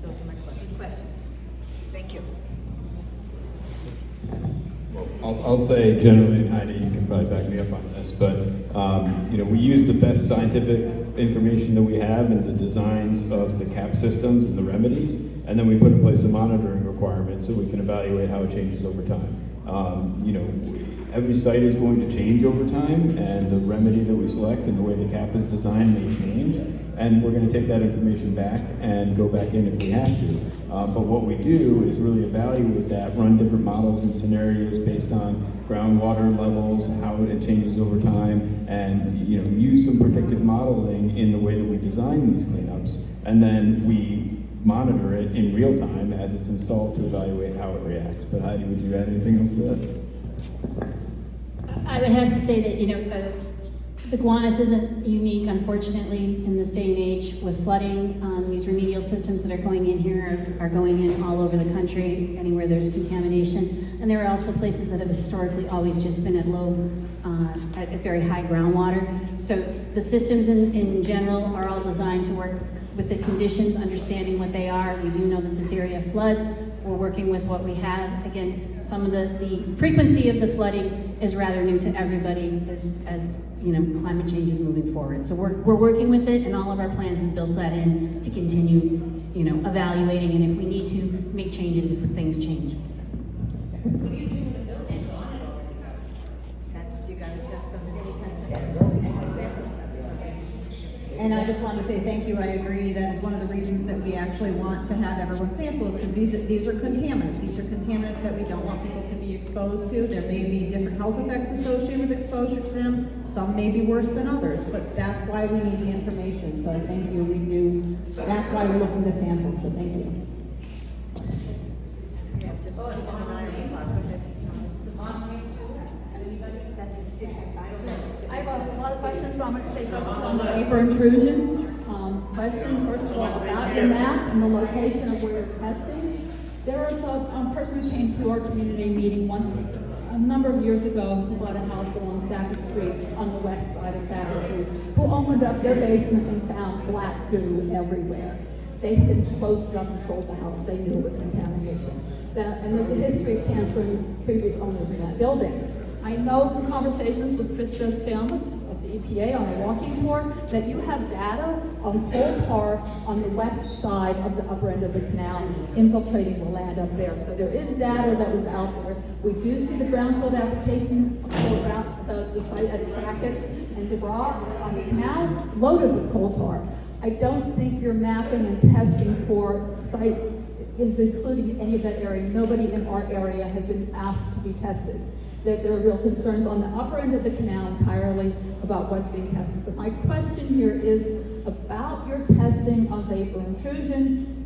C: Those are my questions. Thank you.
D: Well, I'll say generally, and Heidi, you can probably back me up on this, but you know, we use the best scientific information that we have in the designs of the cap systems and the remedies, and then we put in place a monitoring requirement so we can evaluate how it changes over time. You know, every site is going to change over time, and the remedy that we select and the way the cap is designed may change, and we're going to take that information back and go back in if we have to. But what we do is really evaluate that, run different models and scenarios based on groundwater levels, how it changes over time, and you know, use some predictive modeling in the way that we design these cleanups, and then we monitor it in real time as it's installed to evaluate how it reacts. But Heidi, would you add anything else to that?
A: I would have to say that, you know, the Gowanus isn't unique, unfortunately, in this day and age with flooding. These remedial systems that are going in here are going in all over the country, anywhere there's contamination. And there are also places that have historically always just been at low, at very high groundwater. So the systems in general are all designed to work with the conditions, understanding what they are. We do know that this area floods. We're working with what we have. Again, some of the frequency of the flooding is rather new to everybody as you know, climate change is moving forward. So we're working with it, and all of our plans have built that in to continue, you know, evaluating, and if we need to, make changes if things change.
C: What do you do in a building on it already? That's, you gotta test on any kind of
F: And I just want to say thank you. I agree. That is one of the reasons that we actually want to have everyone samples, because these are contaminants. These are contaminants that we don't want people to be exposed to. There may be different health effects associated with exposure to them. Some may be worse than others, but that's why we need the information. So thank you. We do. That's why we're looking to sample. So thank you.
K: I have a lot of questions, but I'm going to stay focused on the vapor intrusion. Questions, first of all, about your map and the location of where you're testing.
Q: There was a person who came to our community meeting once, a number of years ago, who bought a house along Sackett Street, on the west side of Sackett Street, who opened up their basement and found black goo everywhere. They simply closed it up and sold the house. They knew it was contamination. And there's a history of cancer in the previous owners of that building. I know from conversations with Christos Chalmers of the EPA on a walking tour that you have data on coal tar on the west side of the upper end of the canal infiltrating the land up there. So there is data that was out there. We do see the brownfield application for the site at Sackett and DeBra on the canal loaded with coal tar. I don't think your mapping and testing for sites is including any of that area. Nobody in our area has been asked to be tested. That there are real concerns on the upper end of the canal entirely about what's being tested. But my question here is about your testing of vapor intrusion.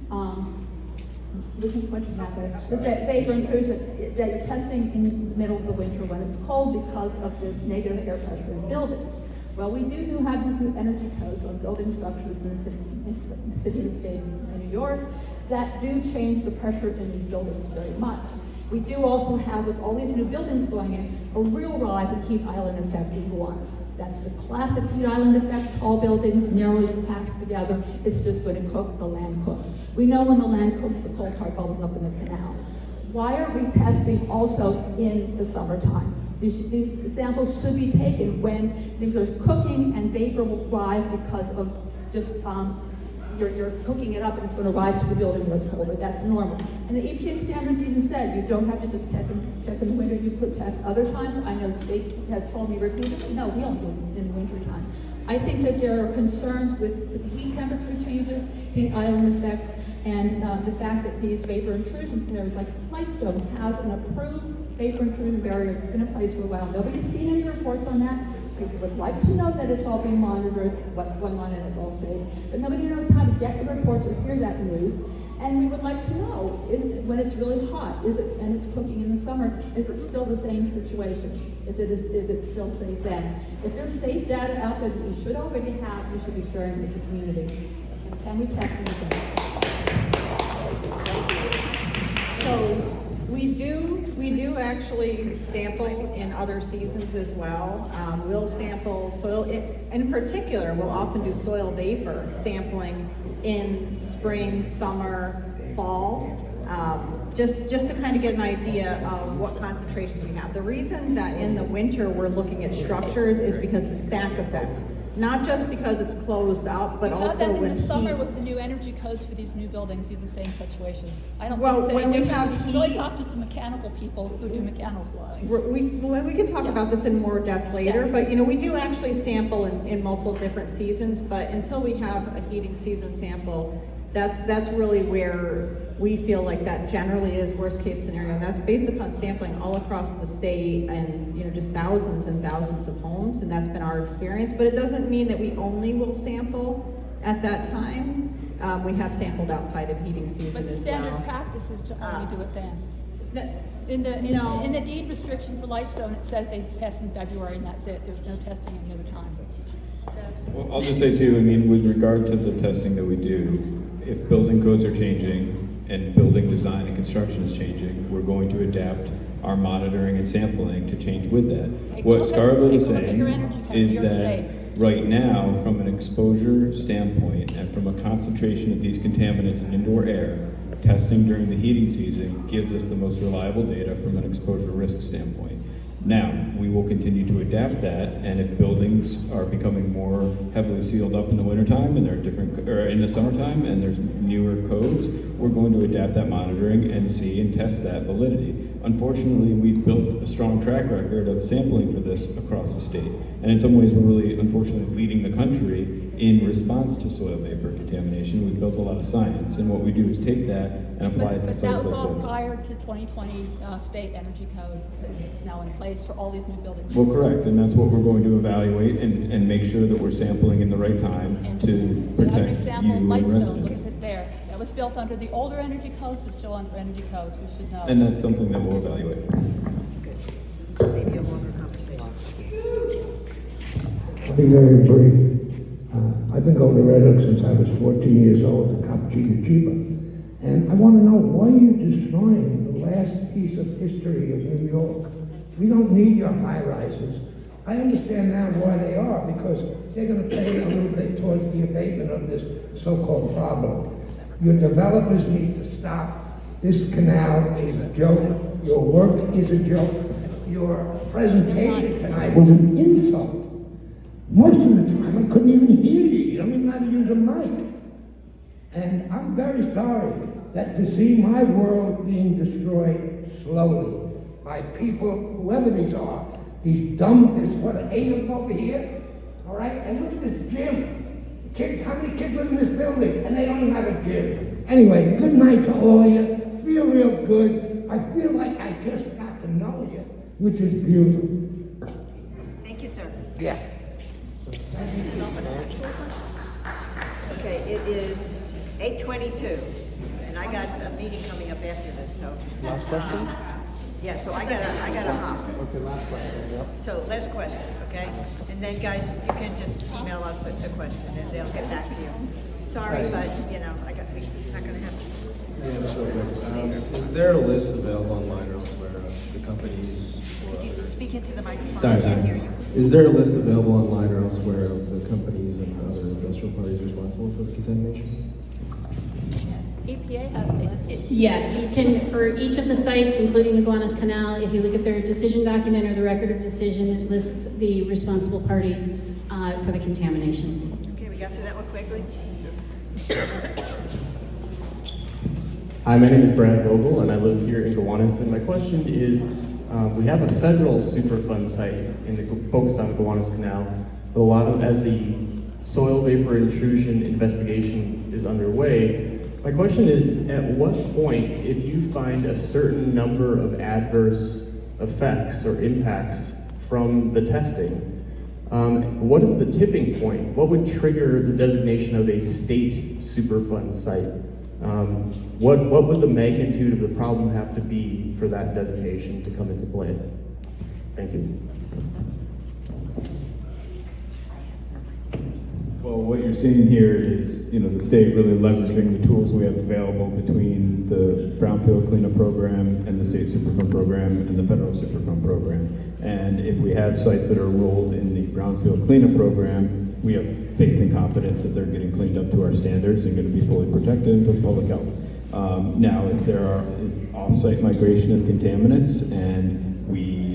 Q: We can question that, but the vapor intrusion that you're testing in the middle of the winter when it's cold because of the negative air pressure in buildings. Well, we do have these new energy codes on building structures in the city and state of New York.
S: that do change the pressure in these buildings very much. We do also have, with all these new buildings going in, a real rise in heat island effect in Gowanus. That's the classic heat island effect, tall buildings, narrowly packed together. It's just going to cook, the land cooks. We know when the land cooks, the coal tar bubbles up in the canal. Why are we testing also in the summertime? These samples should be taken when things are cooking and vapor will rise because of just you're cooking it up and it's going to rise to the building where it's colder. That's normal. And the EPA standards even said you don't have to just check in the winter, you could check other times. I know states has told me repeatedly, no, we only do it in the winter time. I think that there are concerns with the heat temperature changes, heat island effect, and the fact that these vapor intrusion barriers, like Lightstone has an approved vapor intrusion barrier that's been in place for a while. Nobody's seen any reports on that. People would like to know that it's all being monitored, what's going on, and it's all safe. But nobody knows how to get the reports or hear that news. And we would like to know, when it's really hot, and it's cooking in the summer, is it still the same situation? Is it still safe then? If there's safe data out there that you should already have, you should be sharing with the community. And can we test anything?
F: So we do actually sample in other seasons as well. We'll sample soil, in particular, we'll often do soil vapor sampling in spring, summer, fall, just to kind of get an idea of what concentrations we have. The reason that in the winter we're looking at structures is because of the stack effect. Not just because it's closed up, but also when
T: in the summer
F: heat.
T: with the new energy codes for these new buildings, it's the same situation. I don't
F: Well,
T: think
F: when we have
T: really
F: heat-
T: talk to some mechanical people who do mechanical drawings.
F: We can talk about this in more depth later, but we do actually sample in multiple different seasons, but until we have a heating season sample, that's really where we feel like that generally is worst case scenario. And that's based upon sampling all across the state and just thousands and thousands of homes, and that's been our experience. But it doesn't mean that we only will sample at that time. We have sampled outside of heating season
T: But
F: as well.
T: standard practice is to only do it then.
F: No.
T: In the deed restriction for Lightstone, it says they test in February and that's it. There's no testing any other time.
D: Well, I'll just say too, with regard to the testing that we do, if building codes are changing and building design and construction is changing, we're going to adapt our monitoring and sampling to change with that. What Scarlett is saying is that right now, from an exposure standpoint and from a concentration of these contaminants in indoor air, testing during the heating season gives us the most reliable data from an exposure risk standpoint. Now, we will continue to adapt that, and if buildings are becoming more heavily sealed up in the wintertime and they're or in the summertime and there's newer codes, we're going to adapt that monitoring and see and test that validity. Unfortunately, we've built a strong track record of sampling for this across the state. And in some ways, we're really, unfortunately, leading the country in response to soil vapor contamination. We've built a lot of science, and what we do is take that and apply it to sites like this.
T: But that was all prior to 2020 state energy code that is now in place for all these new buildings.
D: Well, correct, and that's what we're going to evaluate and make sure that we're sampling in the right time to protect
T: An example,
D: you and
T: Lightstone, look
D: residents.
T: at it there. That was built under the older energy codes, but still under energy codes. We should know.
D: And that's something that we'll evaluate.
C: Maybe a longer conversation.
E: I'll be very brief. I've been going to Red Hook since I was 14 years old, the Cappuccino Chiba. And I want to know, why are you destroying the last piece of history of New York? We don't need your high-rises. I understand now why they are, because they're going to pay a little bit towards the abatement of this so-called problem. Your developers need to stop. This canal is a joke. Your work is a joke. Your presentation tonight was an insult. Most of the time, I couldn't even hear you. You don't even know how to use a mic. And I'm very sorry that to see my world being destroyed slowly by people, whoever these are, these dumb, there's what, 8 of them over here? All right? And look at this gym. Kids, how many kids live in this building? And they don't even have a gym. Anyway, good night to all of you. Feel real good. I feel like I just got to know you, which is beautiful.
C: Thank you, sir.
E: Yeah.
C: Okay, it is 8:22, and I got a meeting coming up after this, so.
I: Last question?
C: Yeah, so I gotta hop.
I: Okay, last question, yep.
C: So last question, okay? And then guys, you can just email us the question and they'll get back to you. Sorry, but we're not gonna have
U: Yeah, just real quick. Is there a list available online or elsewhere of the companies?
C: Could you speak into the microphone?
U: Sorry,
C: I can't hear you.
U: Is there a list available online or elsewhere of the companies and other industrial parties responsible for the contamination?
K: EPA has a list.
A: Yeah, you can, for each of the sites, including the Gowanus Canal, if you look at their decision document or the record of decision, it lists the responsible parties for the contamination.
C: Okay, we got through that one quickly.
V: Hi, my name is Brad Vogel, and I live here in Gowanus. And my question is, we have a federal Superfund site focused on the Gowanus Canal, but a lot of, as the soil vapor intrusion investigation is underway, my question is, at what point, if you find a certain number of adverse effects or impacts from the testing, what is the tipping point? What would trigger the designation of a state Superfund site? What would the magnitude of the problem have to be for that designation to come into play? Thank you.
L: Well, what you're seeing here is, the state really leveraging the tools we have available between the Brownfield Cleanup Program and the State Superfund Program and the Federal Superfund Program. And if we have sites that are enrolled in the Brownfield Cleanup Program, we have faith and confidence that they're getting cleaned up to our standards and going to be fully protective of public health. Now, if there is off-site migration of contaminants and we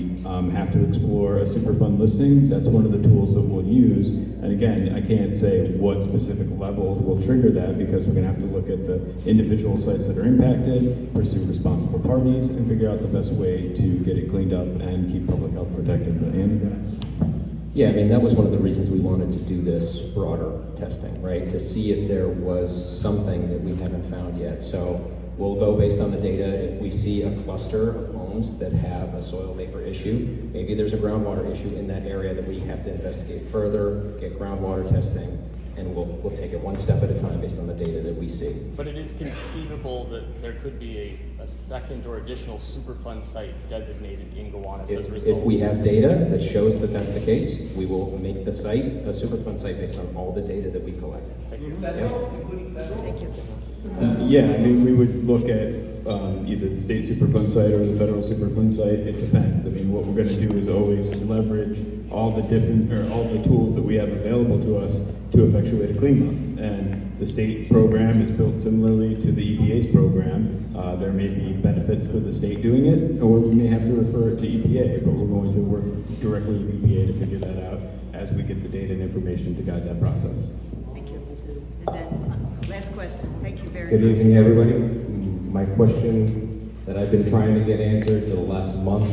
L: have to explore a Superfund listing, that's one of the tools that we'll use. And again, I can't say what specific levels will trigger that because we're going to have to look at the individual sites that are impacted, pursue responsible parties, and figure out the best way to get it cleaned up and keep public health protected. But
B: Yeah, I mean, that was one of the reasons we wanted to do this broader testing, right? To see if there was something that we haven't found yet. So we'll go based on the data. If we see a cluster of homes that have a soil vapor issue, maybe there's a groundwater issue in that area that we have to investigate further, get groundwater testing, and we'll take it one step at a time based on the data that we see.
W: But it is conceivable that there could be a second or additional Superfund site designated in Gowanus as a result.
B: If we have data that shows that that's the case, we will make the site a Superfund site based on all the data that we collect.
C: Thank you.
L: Yeah, I mean, we would look at either the state Superfund site or the federal Superfund site. It depends. I mean, what we're going to do is always leverage all the tools that we have available to us to effectuate a cleanup. And the state program is built similarly to the EPA's program. There may be benefits for the state doing it, or we may have to refer it to EPA, but we're going to work directly with EPA to figure that out as we get the data and information to guide that process.
C: Thank you. And then, last question. Thank you very much.
X: Good evening, everybody. My question that I've been trying to get answered for the last month,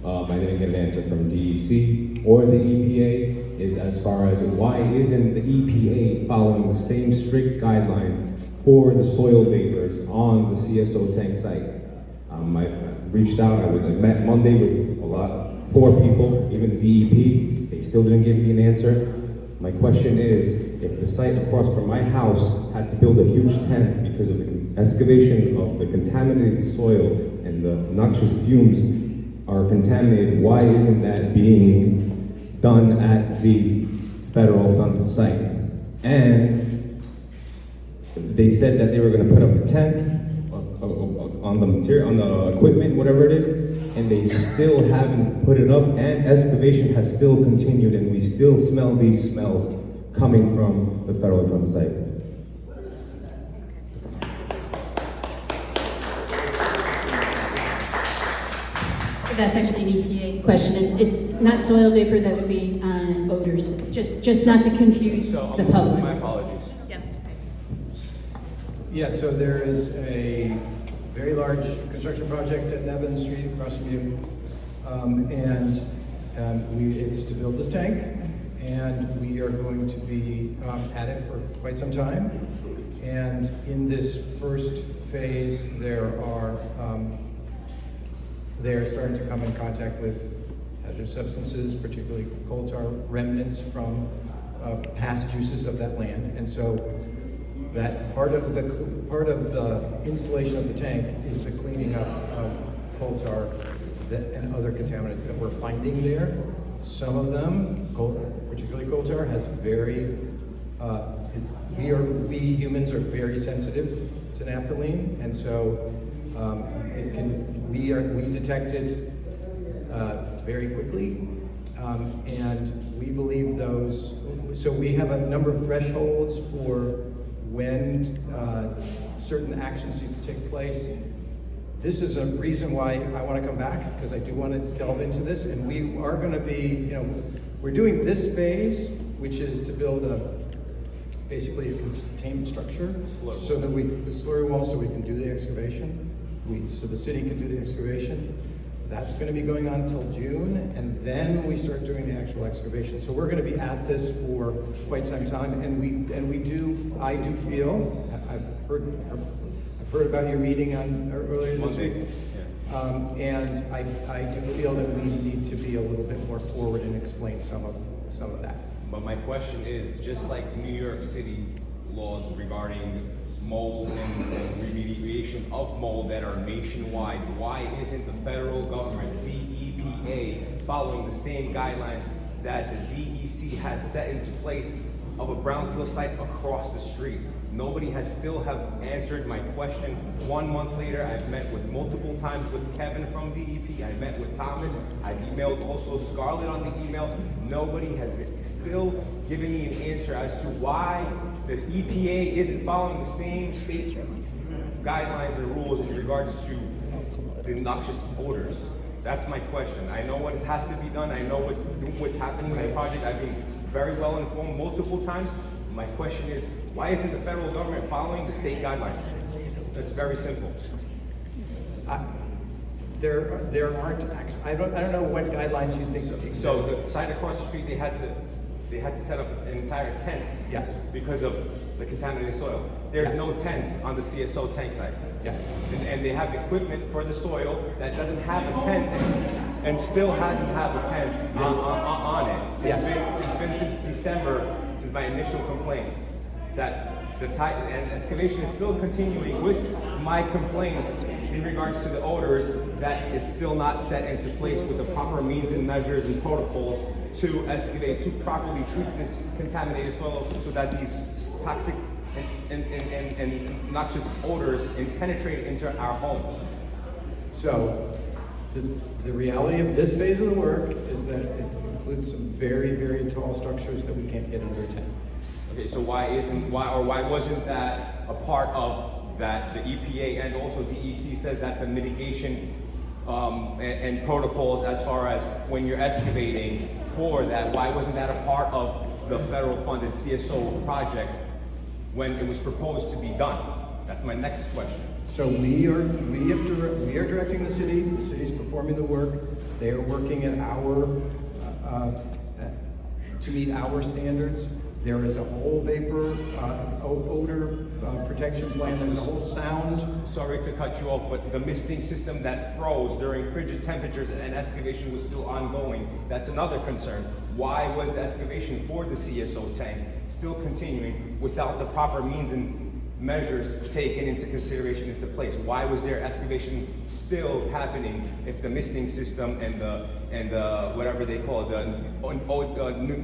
X: I didn't get an answer from DEC or the EPA, is as far as why isn't the EPA following the same strict guidelines for the soil vapors on the CSO tank site? I reached out, I met Monday with 4 people, even the DEP, they still didn't give me an answer. My question is, if the site across from my house had to build a huge tent because of the excavation of the contaminated soil and the noxious fumes are contaminated, why isn't that being done at the federal funded site? And they said that they were going to put up a tent on the material, on the equipment, whatever it is, and they still haven't put it up, and excavation has still continued, and we still smell these smells coming from the federally funded site.
A: That's actually an EPA question. It's not soil vapor, that would be odors, just not to confuse the public.
W: My apologies.
H: Yeah, so there is a very large construction project at Nevin Street across from you. It's to build this tank, and we are going to be at it for quite some time. And in this first phase, they're starting to come in contact with hazardous substances, particularly coal tar remnants from past uses of that land. And so that part of the installation of the tank is the cleaning up of coal tar and other contaminants that we're finding there. Some of them, particularly coal tar, has we humans are very sensitive to naphthalene, and so we detect it very quickly, and we believe those. So we have a number of thresholds for when certain actions need to take place. This is a reason why I want to come back, because I do want to delve into this, and we are going to be, we're doing this phase, which is to build basically a containment structure, so that the slurry wall, so we can do the excavation, so the city can do the excavation. That's going to be going on until June, and then we start doing the actual excavation. So we're going to be at this for quite some time, and I do feel, I've heard about your meeting earlier this week, and I do feel that we need to be a little bit more forward and explain some of that.
J: But my question is, just like New York City laws regarding mold and remediation of mold that are nationwide, why isn't the federal government, the EPA, following the same guidelines that the DEC has set into place of a brownfield site across the street? Nobody has still have answered my question. 1 month later, I've met with multiple times with Kevin from DEP. I met with Thomas. I've emailed also Scarlett on the email. Nobody has still given me an answer as to why the EPA isn't following the same state guidelines and rules in regards to the noxious odors. That's my question. I know what has to be done. I know what's happening in the project. I've been very well informed multiple times. My question is, why isn't the federal government following the state guidelines? That's very simple.
H: There aren't. I don't know what guidelines you think exist.
J: So the site across the street, they had to set up an entire tent.
H: Yes.
J: Because of the contaminated soil. There's no tent on the CSO tank site.
H: Yes.
J: And they have equipment for the soil that doesn't have a tent and still hasn't had a tent on it. It's been since December, since my initial complaint, that the excavation is still continuing with my complaints in regards to the odors, that it's still not set into place with the proper means and measures and protocols to excavate, to properly treat this contaminated soil so that these toxic and noxious odors penetrate into our homes.
H: So the reality of this phase of the work is that it includes some very, very tall structures that we can't get under a tent.
J: Okay, so why wasn't that a part of that? The EPA and also DEC says that's the mitigation and protocols as far as when you're excavating for that. Why wasn't that a part of the federal funded CSO project when it was proposed to be done? That's my next question.
H: So we are directing the city. The city's performing the work. They are working at to meet our standards. There is a whole vapor, odor protection plan. There's a whole sound.
J: Sorry to cut you off, but the misting system that froze during frigid temperatures and excavation was still ongoing. That's another concern. Why was the excavation for the CSO tank still continuing without the proper means and measures taken into consideration into place? Why was there excavation still happening if the misting system and the whatever they call it, the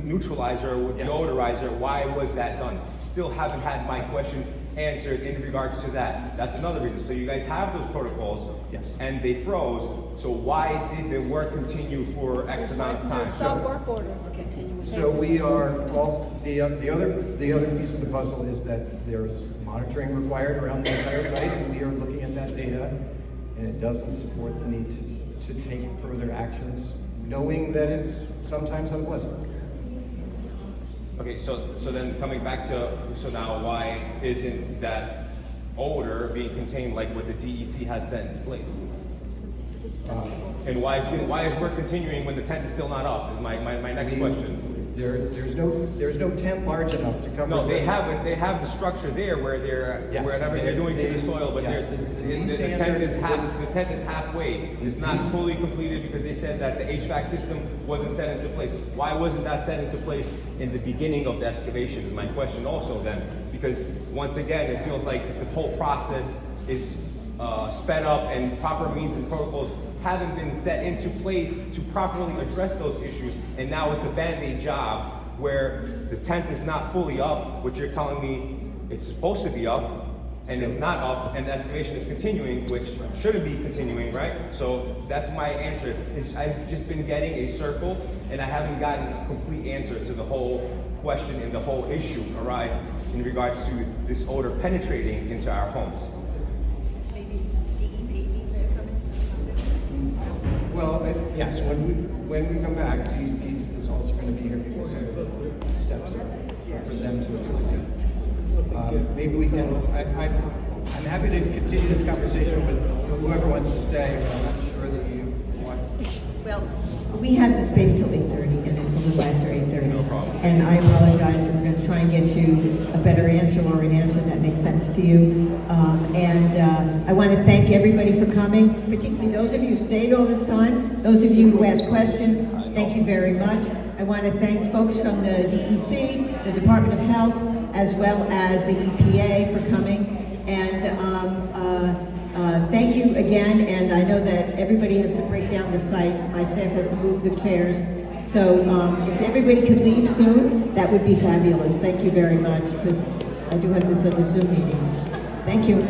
J: neutralizer or deodorizer, why was that done? Still haven't had my question answered in regards to that. That's another reason. So you guys have those protocols, and they froze. So why did the work continue for X amount of time?
T: Stop work order continue.
H: So we are, well, the other piece of the puzzle is that there is monitoring required around the entire site, and we are looking at that data, and it doesn't support the need to take further actions, knowing that it's sometimes unpleasant.
J: Okay, so then coming back to, so now why isn't that odor being contained like what the DEC has set into place? And why is work continuing when the tent is still not up, is my next question.
H: There's no tent large enough to cover.
J: No, they have the structure there where whatever they're doing to the soil, but the tent is halfway. It's not fully completed because they said that the HVAC system wasn't set into place. Why wasn't that set into place in the beginning of the excavation is my question also then, because once again, it feels like the whole process is sped up and proper means and protocols haven't been set into place to properly address those issues, and now it's a band-aid job where the tent is not fully up, which you're telling me it's supposed to be up, and it's not up, and the excavation is continuing, which shouldn't be continuing, right? So that's my answer. I've just been getting a circle, and I haven't gotten a complete answer to the whole question and the whole issue arise in regards to this odor penetrating into our homes.
C: Maybe DEP needs to come in?
H: Well, yes, when we come back, DEP is also going to be here for some steps for them to explain. Maybe we can, I'm happy to continue this conversation with whoever wants to stay, but I'm not sure that you want.
C: Well,
G: we have the space till 8:30, and it's a little after 8:30. No problem. And I apologize, we're going to try and get you a better answer or an answer that makes sense to you. I want to thank everybody for coming, particularly those of you who stayed all this time, those of you who asked questions, thank you very much. I want to thank folks from the DEC, the Department of Health, as well as the EPA for coming. And thank you again, and I know that everybody has to break down the site. My staff has to move the chairs. So if everybody could leave soon, that would be fabulous. Thank you very much, because I do have this other Zoom meeting. Thank you.